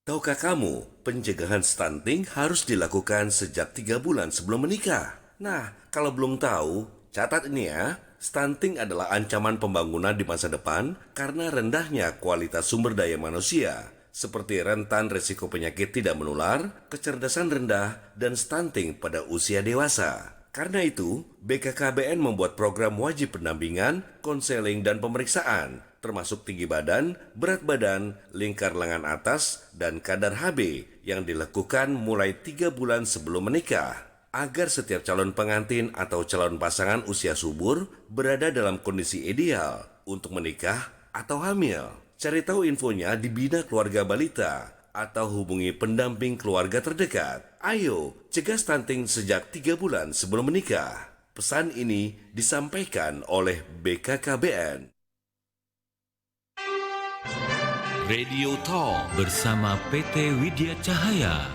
Speaker 5: Tahukah kamu, pencegahan stunting harus dilakukan sejak 3 bulan sebelum menikah? Nah, kalau belum tahu, catat ini ya. Stunting adalah ancaman pembangunan di masa depan karena rendahnya kualitas sumber daya manusia, seperti rentan risiko penyakit tidak menular, kecerdasan rendah, dan stunting pada usia dewasa. Karena itu, BKKBN membuat program wajib pendampingan, konseling, dan pemeriksaan, termasuk tinggi badan, berat badan, lingkar lengan atas, dan kadar HB yang dilakukan mulai 3 bulan sebelum menikah. Agar setiap calon pengantin atau calon pasangan usia subur berada dalam kondisi ideal untuk menikah atau hamil. Cari tahu infonya di Bina Keluarga Balita atau hubungi pendamping keluarga terdekat. Ayo, cegah stunting sejak 3 bulan sebelum menikah. Pesan ini disampaikan oleh BKKBN.
Speaker 1: Radio Talk bersama PT Widya Cahaya.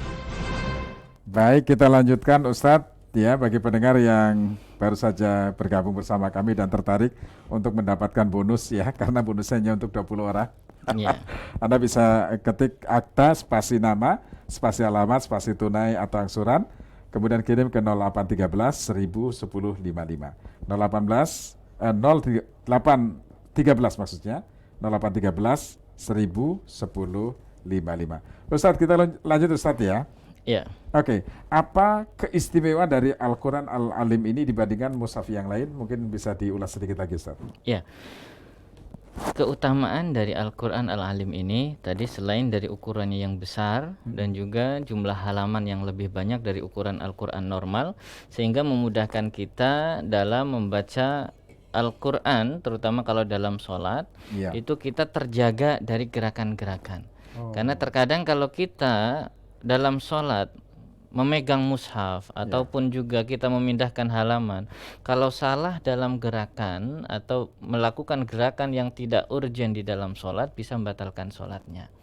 Speaker 2: Baik, kita lanjutkan Ustadz ya, bagi pendengar yang baru saja bergabung bersama kami dan tertarik untuk mendapatkan bonus ya, karena bonusnya hanya untuk 20 orang.
Speaker 3: Ya.
Speaker 2: Anda bisa ketik akta, spasi nama, spasi alamat, spasi tunai atau angsuran, kemudian kirim ke 0813 1000 10 55. 0813 maksudnya, 0813 1000 10 55. Ustadz, kita lanjut Ustadz ya.
Speaker 3: Ya.
Speaker 2: Oke, apa keistimewaan dari Al-Quran Al-Alim ini dibandingkan mushaf yang lain? Mungkin bisa diulas sedikit lagi, Ustaz.
Speaker 3: Ya. Keutamaan dari Al-Quran Al-Alim ini tadi selain dari ukurannya yang besar dan juga jumlah halaman yang lebih banyak dari ukuran Al-Quran normal, sehingga memudahkan kita dalam membaca Al-Quran, terutama kalau dalam sholat, itu kita terjaga dari gerakan-gerakan. Karena terkadang kalau kita dalam sholat memegang mushaf ataupun juga kita memindahkan halaman, kalau salah dalam gerakan atau melakukan gerakan yang tidak urgent di dalam sholat bisa membatalkan sholatnya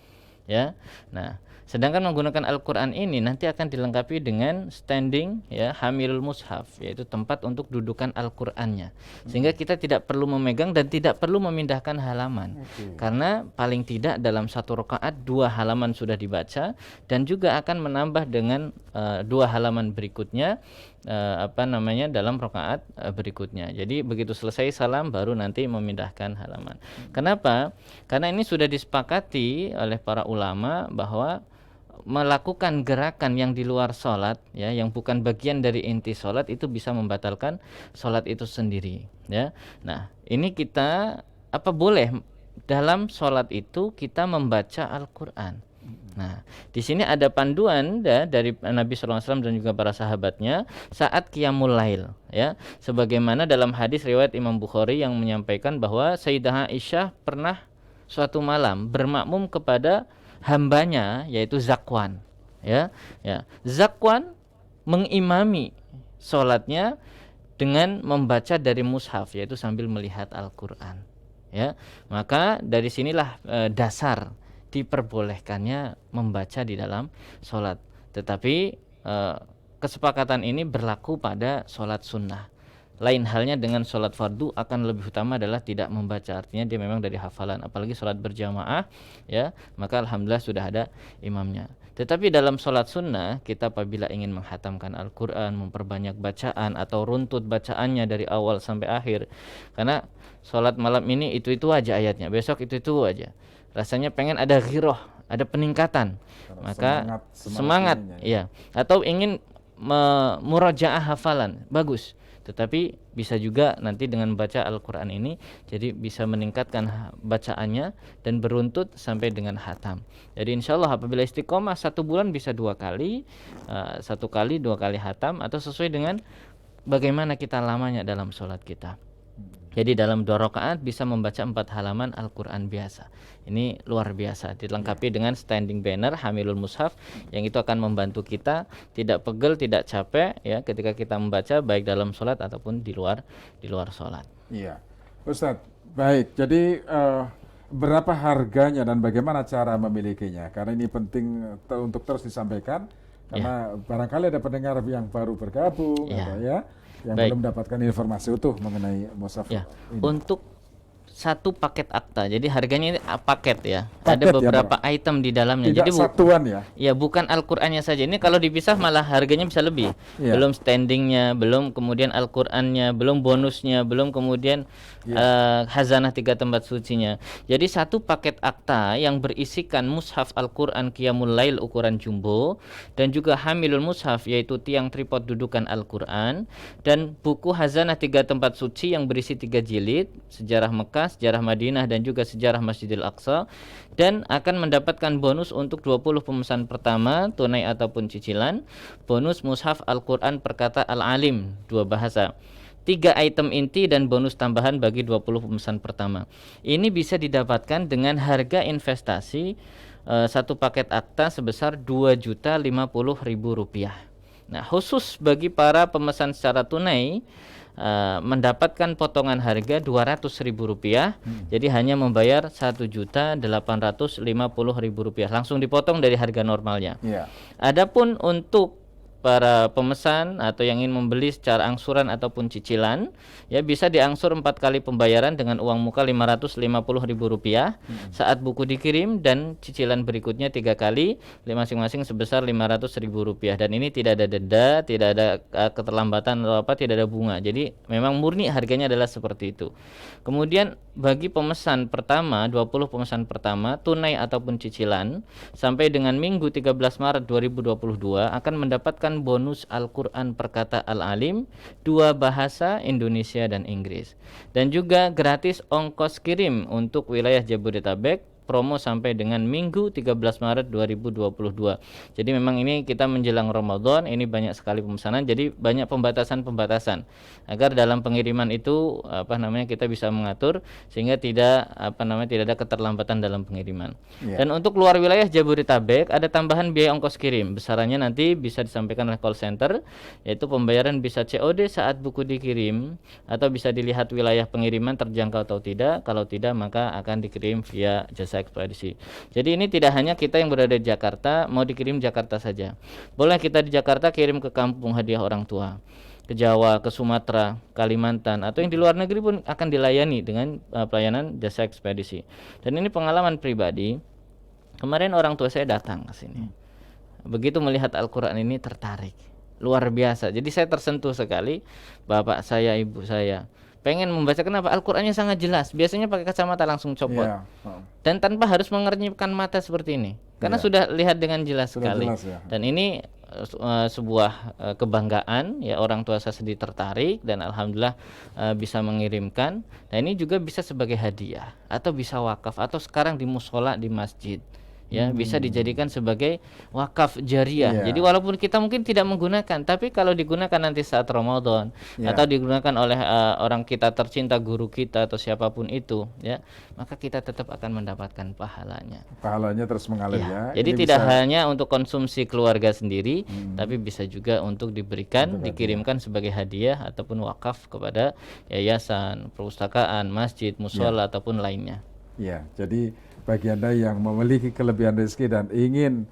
Speaker 3: ya. Nah, sedangkan menggunakan Al-Quran ini nanti akan dilengkapi dengan standing ya, hamilul mushaf, yaitu tempat untuk dudukan Al-Qurannya, sehingga kita tidak perlu memegang dan tidak perlu memindahkan halaman. Karena paling tidak dalam satu rakaat 2 halaman sudah dibaca, dan juga akan menambah dengan 2 halaman berikutnya dalam rakaat berikutnya. Jadi begitu selesai salam baru nanti memindahkan halaman. Kenapa? Karena ini sudah disepakati oleh para ulama bahwa melakukan gerakan yang di luar sholat ya, yang bukan bagian dari inti sholat, itu bisa membatalkan sholat itu sendiri ya. Nah, ini kita boleh dalam sholat itu kita membaca Al-Quran. Nah, di sini ada panduan dari Nabi SAW dan juga para sahabatnya saat Qiyamul Lail ya, sebagaimana dalam hadis riwayat Imam Bukhari yang menyampaikan bahwa Sayyidah Aisyah pernah suatu malam bermakmum kepada hambanya yaitu Zakwan ya. Zakwan mengimami sholatnya dengan membaca dari mushaf, yaitu sambil melihat Al-Quran ya. Maka dari sinilah dasar diperbolehkannya membaca di dalam sholat. Tetapi kesepakatan ini berlaku pada sholat sunnah. Lain halnya dengan sholat fardu, akan lebih utama adalah tidak membaca, artinya dia memang dari hafalan. Apalagi sholat berjamaah, ya, maka alhamdulillah sudah ada imamnya. Tetapi dalam sholat sunnah, kita apabila ingin menghatamkan Al-Quran, memperbanyak bacaan atau runtut bacaannya dari awal sampai akhir, karena sholat malam ini itu aja ayatnya, besok itu aja, rasanya pengen ada ghirah, ada peningkatan, maka semangat ya, atau ingin murajaah hafalan, bagus. Tetapi bisa juga nanti dengan baca Al-Quran ini, jadi bisa meningkatkan bacaannya dan beruntut sampai dengan hatam. Jadi insya Allah apabila istiqomah 1 bulan bisa 2 kali, 1 kali 2 kali hatam, atau sesuai dengan bagaimana kita lamanya dalam sholat kita. Jadi dalam 2 rakaat bisa membaca 4 halaman Al-Quran biasa. Ini luar biasa, dilengkapi dengan standing banner Hamilul Mushaf, yang itu akan membantu kita tidak pegel, tidak capek ya ketika kita membaca, baik dalam sholat ataupun di luar sholat.
Speaker 2: Iya, Ustadz. Baik, jadi berapa harganya dan bagaimana cara memilikinya? Karena ini penting untuk terus disampaikan, karena barangkali ada pendengar yang baru bergabung, atau yang belum mendapatkan informasi utuh mengenai mushaf ini.
Speaker 3: Untuk 1 paket akta, jadi harganya ini paket ya. Ada beberapa item di dalamnya.
Speaker 2: Tidak
Speaker 3: jadi
Speaker 2: satuan ya?
Speaker 3: Ya, bukan Al-Qur'annya saja. Ini kalau dipisah malah harganya bisa lebih. Belum standingnya, belum kemudian Al-Qur'annya, belum bonusnya, belum kemudian khazanah 3 tempat sucinya. Jadi 1 paket akta yang berisikan mushaf Al-Qur'an Qiyamul Lail ukuran jumbo, dan juga Hamilul Mushaf yaitu tiang tripod dudukan Al-Qur'an, dan buku khazanah 3 tempat suci yang berisi 3 jilid, sejarah Mekah, sejarah Madinah, dan juga sejarah Masjidil Aqsa, dan akan mendapatkan bonus untuk 20 pemesan pertama tunai ataupun cicilan, bonus mushaf Al-Qur'an perkata Al-Alim 2 bahasa, 3 item inti, dan bonus tambahan bagi 20 pemesan pertama. Ini bisa didapatkan dengan harga investasi 1 paket akta sebesar Rp2.050.000. Nah, khusus bagi para pemesan secara tunai mendapatkan potongan harga Rp200.000. Jadi hanya membayar Rp1.850.000, langsung dipotong dari harga normalnya. Adapun untuk para pemesan atau yang ingin membeli secara angsuran ataupun cicilan, ya bisa diangsur 4 kali pembayaran dengan uang muka Rp550.000 saat buku dikirim, dan cicilan berikutnya 3 kali masing-masing sebesar Rp500.000, dan ini tidak ada denda, tidak ada keterlambatan atau apa, tidak ada bunga. Jadi memang murni harganya adalah seperti itu. Kemudian bagi pemesan pertama, 20 pemesan pertama tunai ataupun cicilan sampai dengan Minggu 13 Maret 2022 akan mendapatkan bonus Al-Quran perkata Al-Alim 2 bahasa Indonesia dan Inggris, dan juga gratis ongkos kirim untuk wilayah Jabodetabek, promo sampai dengan Minggu 13 Maret 2022. Jadi memang ini kita menjelang Ramadan, ini banyak sekali pemesanan, jadi banyak pembatasan agar dalam pengiriman itu kita bisa mengatur sehingga tidak ada keterlambatan dalam pengiriman. Dan untuk luar wilayah Jabodetabek ada tambahan biaya ongkos kirim. Besarannya nanti bisa disampaikan oleh call center, yaitu pembayaran bisa COD saat buku dikirim, atau bisa dilihat wilayah pengiriman terjangkau atau tidak. Kalau tidak, maka akan dikirim via jasa ekspedisi. Jadi ini tidak hanya kita yang berada di Jakarta, mau dikirim Jakarta saja. Boleh kita di Jakarta kirim ke kampung hadiah orang tua, ke Jawa, ke Sumatera, Kalimantan, atau yang di luar negeri pun akan dilayani dengan pelayanan jasa ekspedisi. Dan ini pengalaman pribadi. Kemarin orang tua saya datang ke sini. Begitu melihat Al-Quran ini tertarik. Luar biasa. Jadi saya tersentuh sekali. Bapak saya, ibu saya pengen membaca, kenapa? Al-Qur'annya sangat jelas. Biasanya pakai kacamata langsung copot. Dan tanpa harus mengernyitkan mata seperti ini. Karena sudah lihat dengan jelas sekali. Dan ini sebuah kebanggaan ya, orang tua saya sedih tertarik, dan alhamdulillah bisa mengirimkan. Nah, ini juga bisa sebagai hadiah, atau bisa wakaf, atau sekarang di mushola, di masjid. Ya, bisa dijadikan sebagai wakaf jariah. Jadi walaupun kita mungkin tidak menggunakan, tapi kalau digunakan nanti saat Ramadan, atau digunakan oleh orang kita tercinta, guru kita atau siapapun itu, ya, maka kita tetap akan mendapatkan pahalanya.
Speaker 2: Pahalanya terus mengalir ya.
Speaker 3: Jadi ini tidak hanya untuk konsumsi keluarga sendiri, tapi bisa juga untuk diberikan, dikirimkan sebagai hadiah ataupun wakaf kepada yayasan, perpustakaan, masjid, mushola ataupun lainnya.
Speaker 2: Ya, jadi bagi Anda yang memiliki kelebihan rezeki dan ingin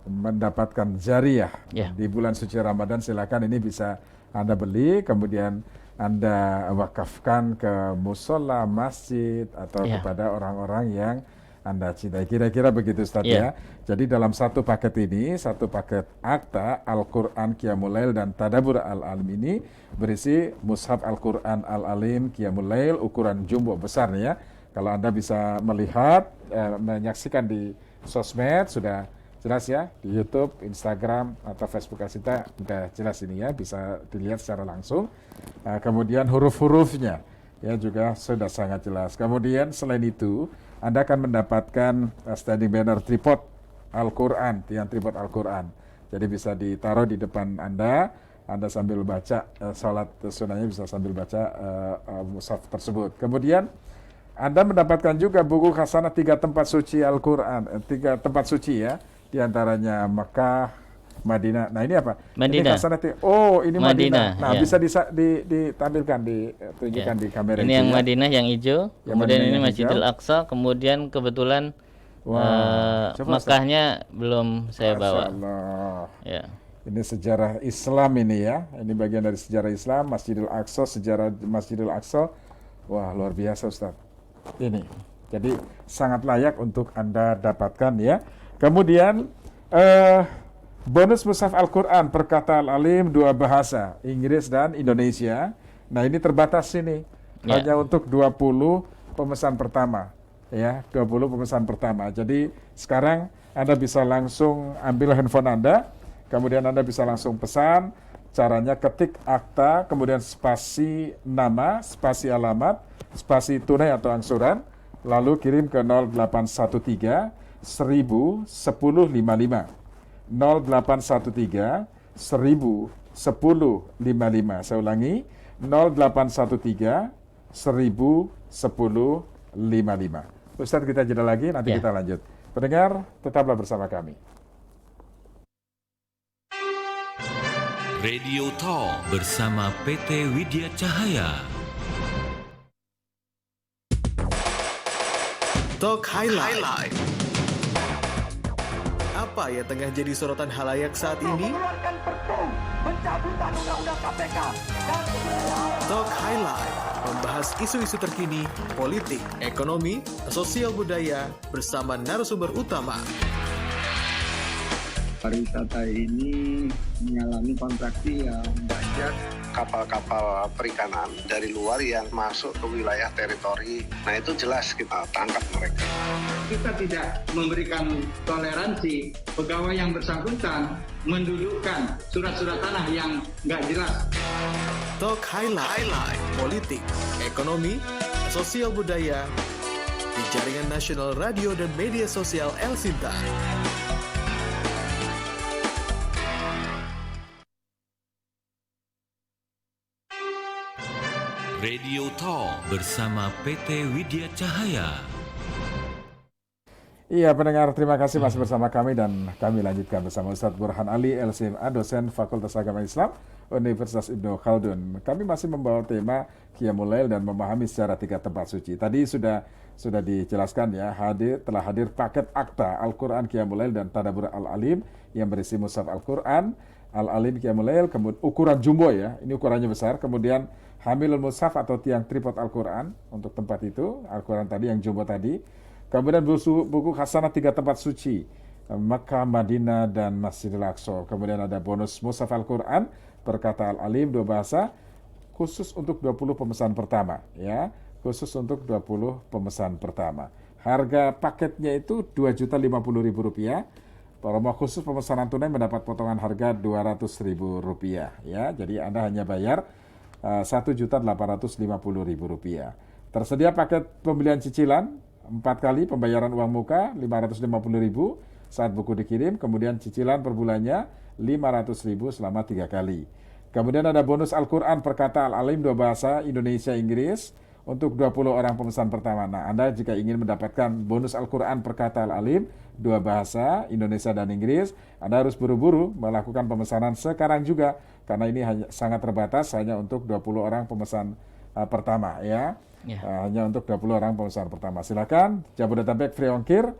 Speaker 2: mendapatkan jariah di bulan suci Ramadan, silakan, ini bisa Anda beli, kemudian Anda wakafkan ke musola, masjid, atau
Speaker 3: Ya.
Speaker 2: kepada orang-orang yang Anda cintai. Kira-kira begitu Ustaz
Speaker 3: Ya.
Speaker 2: ya. Jadi dalam satu paket ini, satu paket akta Al-Quran Qiyamul Lail dan Tadabbur Al-Alim ini berisi mushaf Al-Quran Al-Alim Qiyamul Lail ukuran jumbo besar nih ya. Kalau Anda bisa melihat, menyaksikan di sosmed, sudah jelas ya, di YouTube, Instagram, atau Facebook kita sudah jelas ini ya, bisa dilihat secara langsung. Kemudian huruf-hurufnya ya juga sudah sangat jelas. Kemudian selain itu, Anda akan mendapatkan standing banner tripod Al-Quran, tiang tripod Al-Quran. Jadi bisa ditaruh di depan Anda sambil baca salat sunnahnya, bisa sambil baca mushaf tersebut. Kemudian Anda mendapatkan juga buku khasanah 3 tempat suci Al-Quran, 3 tempat suci ya, diantaranya Mekah, Madinah. Nah ini apa?
Speaker 3: Madinah.
Speaker 2: Ini khasanah oh ini Madinah.
Speaker 3: Madinah,
Speaker 2: Nah
Speaker 3: ya.
Speaker 2: bisa ditampilkan, ditunjukkan di kamera
Speaker 3: Ini
Speaker 2: itu
Speaker 3: yang
Speaker 2: ya.
Speaker 3: Madinah yang hijau,
Speaker 2: Yang
Speaker 3: kemudian
Speaker 2: Madinah
Speaker 3: ini
Speaker 2: yang
Speaker 3: Masjidil
Speaker 2: hijau.
Speaker 3: Aqsa, kemudian kebetulan
Speaker 2: Wah, coba, Ustaz.
Speaker 3: Mekahnya belum saya
Speaker 2: Masya
Speaker 3: bawa.
Speaker 2: Allah.
Speaker 3: Ya.
Speaker 2: Ini sejarah Islam ini ya. Ini bagian dari sejarah Islam, Masjidil Aqsa, sejarah Masjidil Aqsa. Wah, luar biasa Ustaz. Ini. Jadi sangat layak untuk Anda dapatkan ya. Kemudian bonus mushaf Al-Quran perkata Al-Alim 2 bahasa, Inggris dan Indonesia. Nah, ini terbatas ini.
Speaker 3: Ya.
Speaker 2: Hanya untuk 20 pemesan pertama. Ya, 20 pemesan pertama. Jadi sekarang Anda bisa langsung ambil handphone Anda, kemudian Anda bisa langsung pesan. Caranya ketik akta, kemudian spasi nama, spasi alamat, spasi tunai atau angsuran, lalu kirim ke 0813 1000 1055. 0813 1000 1055. Saya ulangi, 0813 1000 1055. Ustaz, kita jeda lagi, nanti
Speaker 3: Ya.
Speaker 2: kita lanjut. Pendengar, tetaplah bersama kami.
Speaker 1: Radio Talk bersama PT Widya Cahaya.
Speaker 6: Talk Highlight. Apa yang tengah jadi sorotan halayak saat ini? Talk Highlight membahas isu-isu terkini, politik, ekonomi, sosial budaya bersama narasumber utama.
Speaker 7: Pariwisata ini mengalami kontraksi yang banyak.
Speaker 8: Kapal-kapal perikanan dari luar yang masuk ke wilayah teritori, nah itu jelas kita tangkap mereka.
Speaker 7: Kita tidak memberikan toleransi pegawai yang bersangkutan mendudukkan surat-surat tanah yang nggak jelas.
Speaker 6: Talk Highlight. Politik, ekonomi, sosial budaya di jaringan nasional radio dan media sosial El Sinta.
Speaker 1: Radio Talk bersama PT Widya Cahaya.
Speaker 2: Iya pendengar, terima kasih masih bersama kami dan kami lanjutkan bersama Ustadz Burhan Ali, LCMA, dosen Fakultas Agama Islam, Universitas Ibnu Khaldun. Kami masih membawa tema Qiyamul Lail dan memahami secara 3 tempat suci. Tadi sudah dijelaskan ya, telah hadir paket akta Al-Quran Qiyamul Lail dan Tadabbur Al-Alim yang berisi mushaf Al-Quran, Al-Alim Qiyamul Lail, kemudian ukuran jumbo ya, ini ukurannya besar, kemudian Hamilul Mushaf atau tiang tripod Al-Quran untuk tempat itu, Al-Quran tadi yang jumbo tadi. Kemudian buku khasanah 3 tempat suci, Mekah, Madinah, dan Masjidil Aqsa. Kemudian ada bonus mushaf Al-Quran, perkata Al-Alim 2 bahasa, khusus untuk 20 pemesan pertama. Ya, khusus untuk 20 pemesan pertama. Harga paketnya itu Rp2.050.000. Promo khusus pemesanan tunai mendapat potongan harga Rp200.000. Ya, jadi Anda hanya bayar Rp1.850.000. Tersedia paket pembelian cicilan 4 kali pembayaran uang muka Rp550.000 saat buku dikirim, kemudian cicilan per bulannya Rp500.000 selama 3 kali. Kemudian ada bonus Al-Quran perkata Al-Alim 2 bahasa, Indonesia, Inggris untuk 20 orang pemesan pertama. Nah, Anda jika ingin mendapatkan bonus Al-Quran perkata Al-Alim 2 bahasa, Indonesia dan Inggris, Anda harus buru-buru melakukan pemesanan sekarang juga karena ini sangat terbatas, hanya untuk 20 orang pemesan pertama ya.
Speaker 3: Ya.
Speaker 2: Hanya untuk 20 orang pemesan pertama. Silakan, Jabodetabek free ongkir,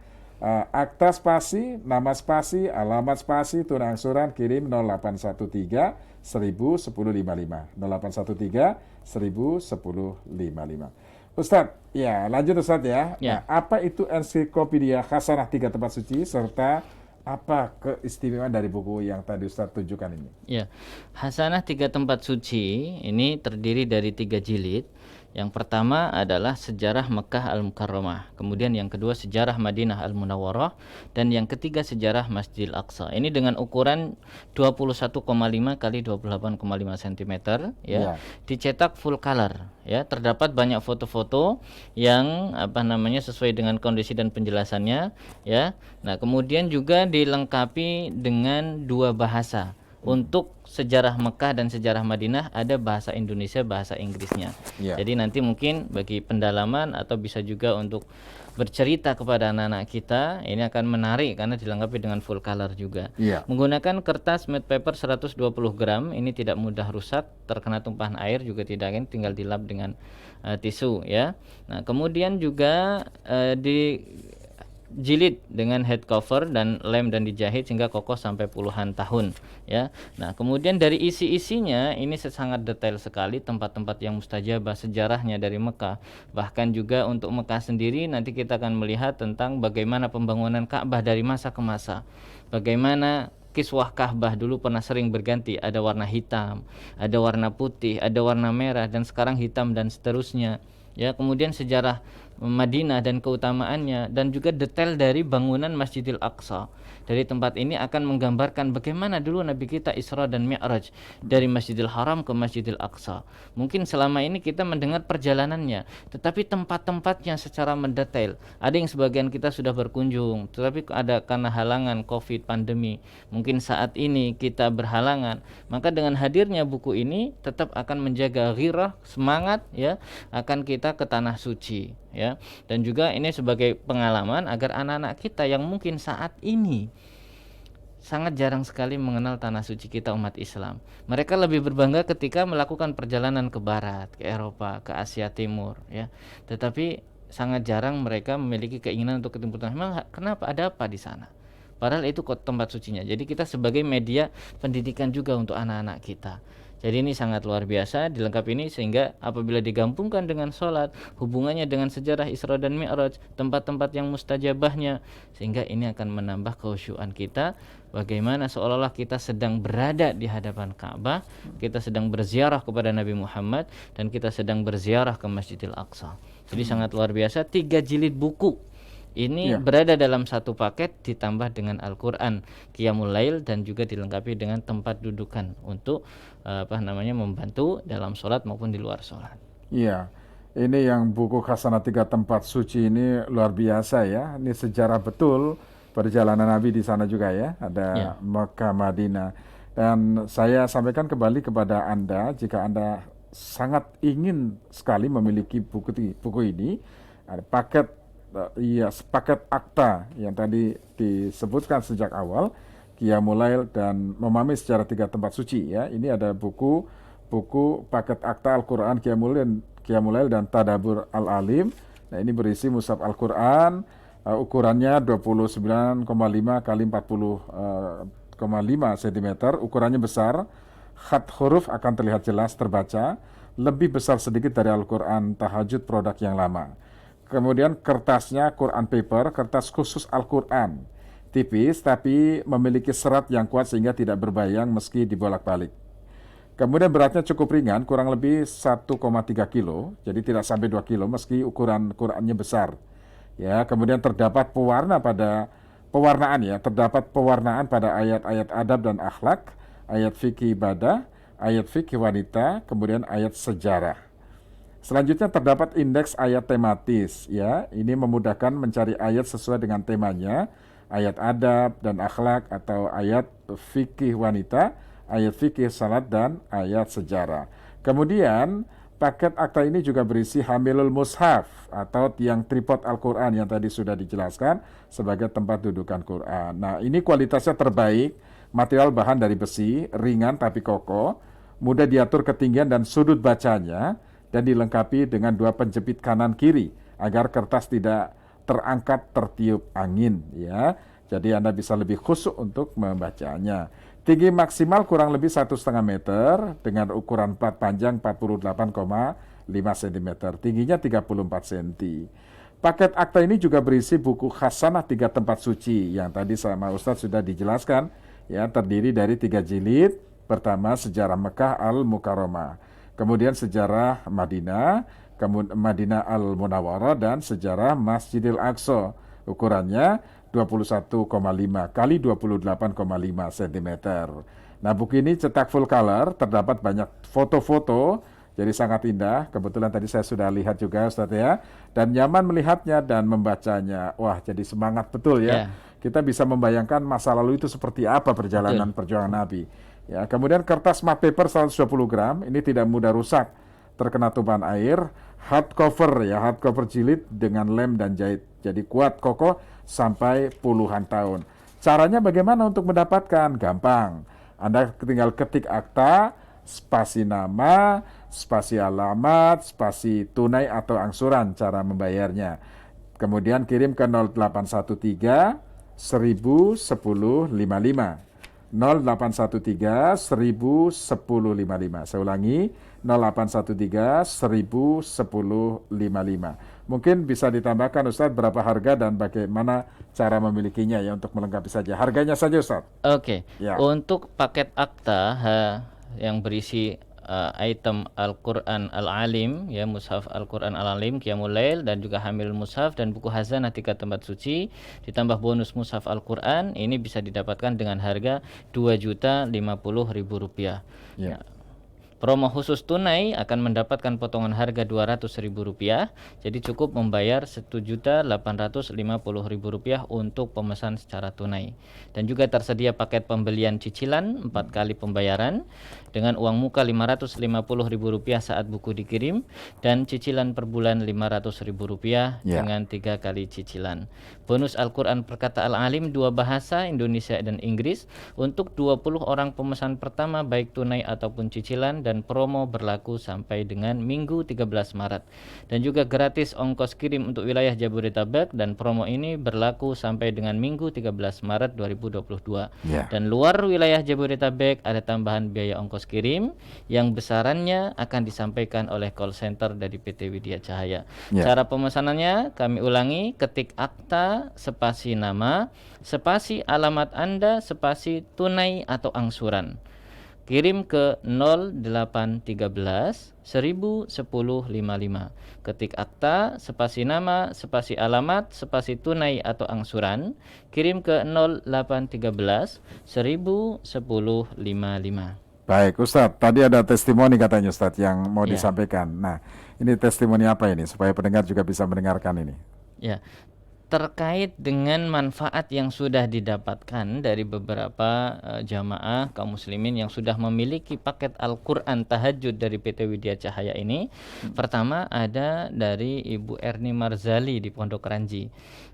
Speaker 2: Akta spasi, nama spasi, alamat spasi, tunai angsuran kirim 0813 101055. 0813 101055. Ustadz, ya lanjut Ustadz ya.
Speaker 3: Ya.
Speaker 2: Nah, apa itu ensiklopedia Hasanah Tiga Tempat Suci serta apa keistimewaan dari buku yang tadi Ustadz tunjukkan ini?
Speaker 3: Ya, Hasanah Tiga Tempat Suci ini terdiri dari 3 jilid. Yang pertama adalah sejarah Mekah Al-Mukarramah, kemudian yang kedua sejarah Madinah Al-Munawwarah, dan yang ketiga sejarah Masjidil Aqsa. Ini dengan ukuran 21,5 kali 28,5 cm ya. Dicetak full color ya. Terdapat banyak foto-foto yang sesuai dengan kondisi dan penjelasannya ya. Nah, kemudian juga dilengkapi dengan 2 bahasa. Untuk sejarah Mekah dan sejarah Madinah ada bahasa Indonesia, bahasa Inggrisnya. Jadi nanti mungkin bagi pendalaman atau bisa juga untuk bercerita kepada anak-anak kita, ini akan menarik karena dilengkapi dengan full color juga. Menggunakan kertas matte paper 120 gram, ini tidak mudah rusak, terkena tumpahan air juga tidak, kan tinggal dilap dengan tisu ya. Nah, kemudian juga di jilid dengan head cover dan lem dan dijahit sehingga kokoh sampai puluhan tahun ya. Nah, kemudian dari isi-isinya ini sangat detail sekali, tempat-tempat yang mustajabah, sejarahnya dari Mekah. Bahkan juga untuk Mekah sendiri nanti kita akan melihat tentang bagaimana pembangunan Ka'bah dari masa ke masa. Bagaimana kiswah Ka'bah dulu pernah sering berganti, ada warna hitam, ada warna putih, ada warna merah, dan sekarang hitam dan seterusnya. Ya, kemudian sejarah Madinah dan keutamaannya, dan juga detail dari bangunan Masjidil Aqsa. Dari tempat ini akan menggambarkan bagaimana dulu Nabi kita Isra dan Mi'raj dari Masjidil Haram ke Masjidil Aqsa. Mungkin selama ini kita mendengar perjalanannya, tetapi tempat-tempatnya secara mendetail. Ada yang sebagian kita sudah berkunjung, tetapi ada karena halangan Covid, pandemi, mungkin saat ini kita berhalangan. Maka dengan hadirnya buku ini tetap akan menjaga ghirah, semangat ya, akan kita ke tanah suci ya. Dan juga ini sebagai pengalaman agar anak-anak kita yang mungkin saat ini sangat jarang sekali mengenal tanah suci kita umat Islam. Mereka lebih berbangga ketika melakukan perjalanan ke barat, ke Eropa, ke Asia Timur ya. Tetapi sangat jarang mereka memiliki keinginan untuk ke Timur Tengah. Memang kenapa? Ada apa di sana? Padahal itu tempat sucinya. Jadi kita sebagai media pendidikan juga untuk anak-anak kita. Jadi ini sangat luar biasa dilengkapi ini, sehingga apabila digabungkan dengan sholat, hubungannya dengan sejarah Isra dan Mi'raj, tempat-tempat yang mustajabahnya, sehingga ini akan menambah kekhusyuan kita. Bagaimana seolah-olah kita sedang berada di hadapan Ka'bah, kita sedang berziarah kepada Nabi Muhammad, dan kita sedang berziarah ke Masjidil Aqsa. Jadi sangat luar biasa. 3 jilid buku ini berada dalam satu paket, ditambah dengan Al-Quran Qiyamul Lail, dan juga dilengkapi dengan tempat dudukan untuk membantu dalam sholat maupun di luar sholat.
Speaker 2: Iya, ini yang buku Hasanah Tiga Tempat Suci ini luar biasa ya. Ini sejarah betul perjalanan Nabi di sana juga ya. Ada Mekah, Madinah. Dan saya sampaikan kembali kepada Anda, jika Anda sangat ingin sekali memiliki buku ini, ada paket akta yang tadi disebutkan sejak awal, Qiyamul Lail dan memahami sejarah 3 tempat suci ya. Ini ada buku paket akta Al-Quran Qiyamul Lail dan Tadabbur Al-Alim. Nah, ini berisi mushaf Al-Quran, ukurannya 29,5 kali 40,5 cm, ukurannya besar, khat huruf akan terlihat jelas terbaca, lebih besar sedikit dari Al-Quran Tahajud produk yang lama. Kemudian kertasnya Quran paper, kertas khusus Al-Quran, tipis tapi memiliki serat yang kuat sehingga tidak berbayang meski dibolak-balik. Kemudian beratnya cukup ringan, kurang lebih 1,3 kilo, jadi tidak sampai 2 kilo meski ukuran Qurannya besar. Ya, kemudian terdapat terdapat pewarnaan pada ayat-ayat adab dan akhlak, ayat fikih ibadah, ayat fikih wanita, kemudian ayat sejarah. Selanjutnya terdapat indeks ayat tematis ya. Ini memudahkan mencari ayat sesuai dengan temanya, ayat adab dan akhlak atau ayat fikih wanita, ayat fikih salat dan ayat sejarah. Kemudian paket akta ini juga berisi Hamilul Mushaf atau tiang tripod Al-Quran yang tadi sudah dijelaskan sebagai tempat dudukan Quran. Nah, ini kualitasnya terbaik, material bahan dari besi, ringan tapi kokoh, mudah diatur ketinggian dan sudut bacanya, dan dilengkapi dengan 2 penjepit kanan kiri agar kertas tidak terangkat tertiup angin ya. Jadi Anda bisa lebih khusyuk untuk membacanya. Tinggi maksimal kurang lebih 1,5 meter dengan ukuran plat panjang 48,5 cm, tingginya 34 cm. Paket akta ini juga berisi buku khasanah 3 tempat suci yang tadi sama Ustadz sudah dijelaskan ya, terdiri dari 3 jilid. Pertama sejarah Mekah Al-Mukarramah, kemudian sejarah Madinah, kemudian Madinah Al-Munawwarah, dan sejarah Masjidil Aqsa. Ukurannya 21,5 kali 28,5 cm. Nah, buku ini cetak full color, terdapat banyak foto-foto, jadi sangat indah. Kebetulan tadi saya sudah lihat juga Ustadz ya, dan nyaman melihatnya dan membacanya. Wah, jadi semangat betul ya. Kita bisa membayangkan masa lalu itu seperti apa perjalanan perjuangan Nabi. Ya, kemudian kertas matte paper 120 gram, ini tidak mudah rusak terkena tumpahan air. Hardcover ya, hardcover jilid dengan lem dan jahit. Jadi kuat, kokoh sampai puluhan tahun. Caranya bagaimana untuk mendapatkan? Gampang. Anda tinggal ketik akta, spasi nama, spasi alamat, spasi tunai atau angsuran cara membayarnya. Kemudian kirim ke 0813 1010 55. 0813 1010 55. Saya ulangi, 0813 1010 55. Mungkin bisa ditambahkan Ustadz berapa harga dan bagaimana cara memilikinya ya untuk melengkapi saja. Harganya saja Ustadz.
Speaker 3: Oke.
Speaker 2: Ya.
Speaker 3: Untuk paket akta yang berisi item Al-Quran Al-Alim ya, Mushaf Al-Quran Al-Alim, Qiyamul Lail, dan juga Hamil Mushaf dan buku Khazanah 3 tempat suci ditambah bonus Mushaf Al-Quran, ini bisa didapatkan dengan harga Rp2.050.000.
Speaker 2: Ya.
Speaker 3: Promo khusus tunai akan mendapatkan potongan harga Rp200.000, jadi cukup membayar Rp1.850.000 untuk pemesan secara tunai. Dan juga tersedia paket pembelian cicilan 4 kali pembayaran dengan uang muka Rp550.000 saat buku dikirim, dan cicilan per bulan Rp500.000 dengan 3 kali cicilan. Bonus Al-Quran Perkata Al-Alim 2 bahasa, Indonesia dan Inggris, untuk 20 orang pemesan pertama baik tunai ataupun cicilan, dan promo berlaku sampai dengan Minggu 13 Maret. Dan juga gratis ongkos kirim untuk wilayah Jabodetabek, dan promo ini berlaku sampai dengan Minggu 13 Maret 2022. Dan luar wilayah Jabodetabek ada tambahan biaya ongkos kirim yang besarannya akan disampaikan oleh call center dari PT Widya Cahaya. Cara pemesanannya kami ulangi, ketik akta, spasi nama, spasi alamat Anda, spasi tunai atau angsuran. Kirim ke 0813 1010 55. Ketik akta, spasi nama, spasi alamat, spasi tunai atau angsuran. Kirim ke 0813 1010 55.
Speaker 2: Baik Ustadz, tadi ada testimoni katanya Ustadz yang mau disampaikan. Nah, ini testimoni apa ini supaya pendengar juga bisa mendengarkan ini?
Speaker 3: Ya, terkait dengan manfaat yang sudah didapatkan dari beberapa jamaah kaum muslimin yang sudah memiliki paket Al-Quran Tahajud dari PT Widya Cahaya ini. Pertama ada dari Ibu Erni Marzali di Pondok Ranji.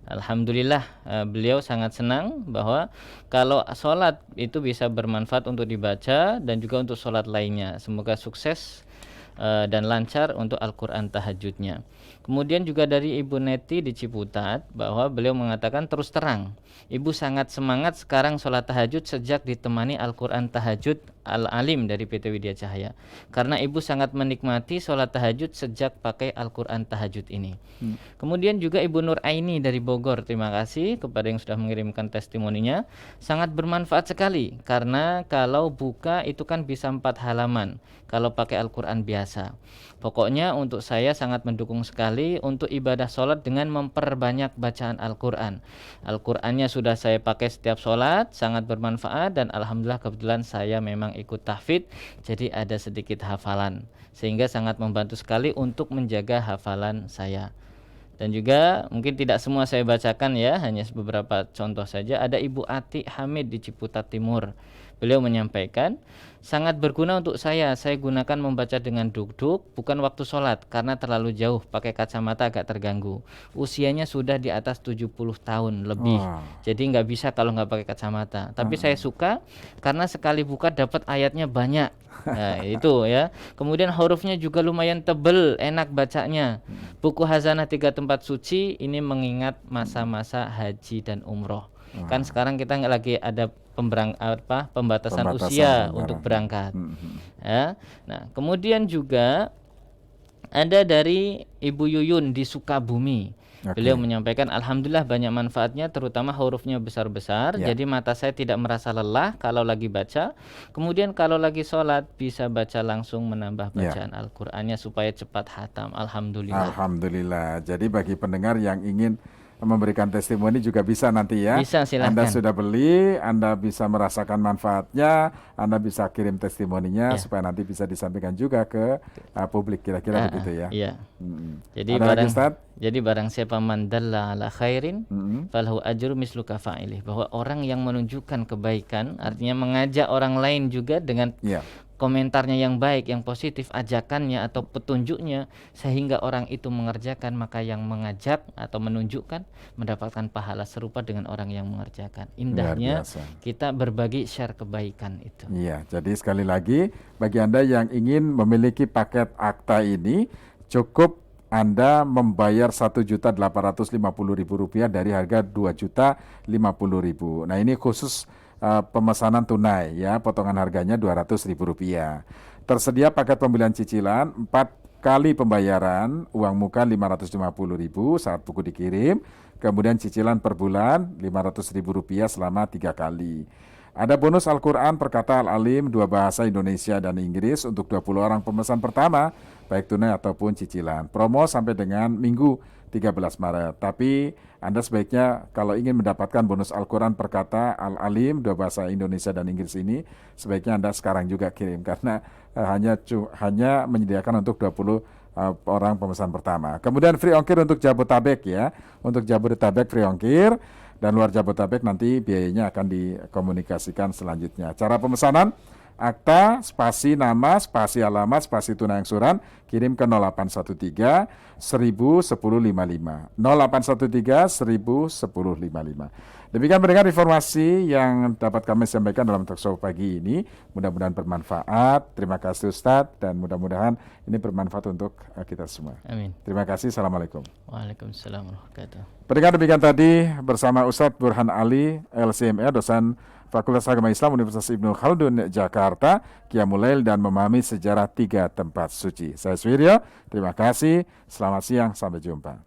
Speaker 3: Alhamdulillah beliau sangat senang bahwa kalau sholat itu bisa bermanfaat untuk dibaca dan juga untuk sholat lainnya. Semoga sukses dan lancar untuk Al-Quran Tahajudnya. Kemudian juga dari Ibu Neti di Ciputat, bahwa beliau mengatakan terus terang, Ibu sangat semangat sekarang sholat tahajud sejak ditemani Al-Quran Tahajud Al-Alim dari PT Widya Cahaya. Karena Ibu sangat menikmati sholat tahajud sejak pakai Al-Quran Tahajud ini. Kemudian juga Ibu Nur Aini dari Bogor, terima kasih kepada yang sudah mengirimkan testimoninya. Sangat bermanfaat sekali, karena kalau buka itu kan bisa 4 halaman kalau pakai Al-Quran biasa. Pokoknya untuk saya sangat mendukung sekali untuk ibadah sholat dengan memperbanyak bacaan Al-Quran. Al-Qurannya sudah saya pakai setiap sholat, sangat bermanfaat, dan alhamdulillah kebetulan saya memang ikut tahfidz, jadi ada sedikit hafalan, sehingga sangat membantu sekali untuk menjaga hafalan saya. Dan juga mungkin tidak semua saya bacakan ya, hanya beberapa contoh saja. Ada Ibu Ati Hamid di Ciputat Timur. Beliau menyampaikan, sangat berguna untuk saya gunakan membaca dengan duduk, bukan waktu sholat, karena terlalu jauh, pakai kacamata agak terganggu. Usianya sudah di atas 70 tahun lebih, jadi nggak bisa kalau nggak pakai kacamata. Tapi saya suka, karena sekali buka dapat ayatnya banyak, Nah, itu ya. Kemudian hurufnya juga lumayan tebel, enak bacanya. Buku Hazanah 3 Tempat Suci ini mengingat masa-masa haji dan umroh. Kan sekarang kita lagi ada pembatasan usia untuk berangkat. Ya. Nah, kemudian juga ada dari Ibu Yuyun di Sukabumi. Beliau menyampaikan, alhamdulillah banyak manfaatnya, terutama hurufnya besar-besar. Jadi mata saya tidak merasa lelah kalau lagi baca. Kemudian kalau lagi sholat bisa baca langsung, menambah bacaan Al-Qur'annya supaya cepat hatam. Alhamdulillah.
Speaker 2: Alhamdulillah. Jadi bagi pendengar yang ingin memberikan testimoni juga bisa nanti ya.
Speaker 3: Bisa, silahkan.
Speaker 2: Anda sudah beli, Anda bisa merasakan manfaatnya, Anda bisa kirim testimoninya supaya nanti bisa disampaikan juga ke publik, kira-kira begitu ya.
Speaker 3: Iya. Jadi barang siapa mandalla ala khairin falahu ajru mislu kafa'ilih, bahwa orang yang menunjukkan kebaikan, artinya mengajak orang lain juga dengan komentarnya yang baik, yang positif, ajakannya atau petunjuknya, sehingga orang itu mengerjakan, maka yang mengajak atau menunjukkan mendapatkan pahala serupa dengan orang yang mengerjakan. Indahnya kita berbagi, share kebaikan itu.
Speaker 2: Iya, jadi sekali lagi bagi Anda yang ingin memiliki paket akta ini, cukup Anda membayar Rp1.850.000 dari harga Rp2.050.000. Nah, ini khusus pemesanan tunai ya, potongan harganya Rp200.000. Tersedia paket pembelian cicilan 4 kali pembayaran, uang muka Rp550.000 saat buku dikirim, kemudian cicilan per bulan Rp500.000 selama 3 kali. Ada bonus Al-Quran perkata Al-Alim 2 bahasa Indonesia dan Inggris untuk 20 orang pemesan pertama, baik tunai ataupun cicilan. Promo sampai dengan Minggu 13 Maret. Tapi Anda sebaiknya kalau ingin mendapatkan bonus Al-Quran perkata Al-Alim 2 bahasa Indonesia dan Inggris ini, sebaiknya Anda sekarang juga kirim, karena hanya menyediakan untuk 20 orang pemesan pertama. Kemudian free ongkir untuk Jabodetabek ya. Untuk Jabodetabek free ongkir, dan luar Jabodetabek nanti biayanya akan dikomunikasikan selanjutnya. Cara pemesanan, akta, spasi nama, spasi alamat, spasi tunai angsuran, kirim ke 0813 101055. 0813 101055. Demikian mendengar informasi yang dapat kami sampaikan dalam talkshow pagi ini. Mudah-mudahan bermanfaat. Terima kasih Ustadz, dan mudah-mudahan ini bermanfaat untuk kita semua.
Speaker 3: Amin.
Speaker 2: Terima kasih. Assalamualaikum.
Speaker 3: Waalaikumsalam warahmatullahi wabarakatuh.
Speaker 2: Pendengar, demikian tadi bersama Ustadz Burhan Ali, LCMR, dosen Fakultas Agama Islam Universitas Ibnu Khaldun, Jakarta, Qiyamul Lail dan memahami sejarah 3 tempat suci. Saya Suwiryo, terima kasih, selamat siang, sampai jumpa.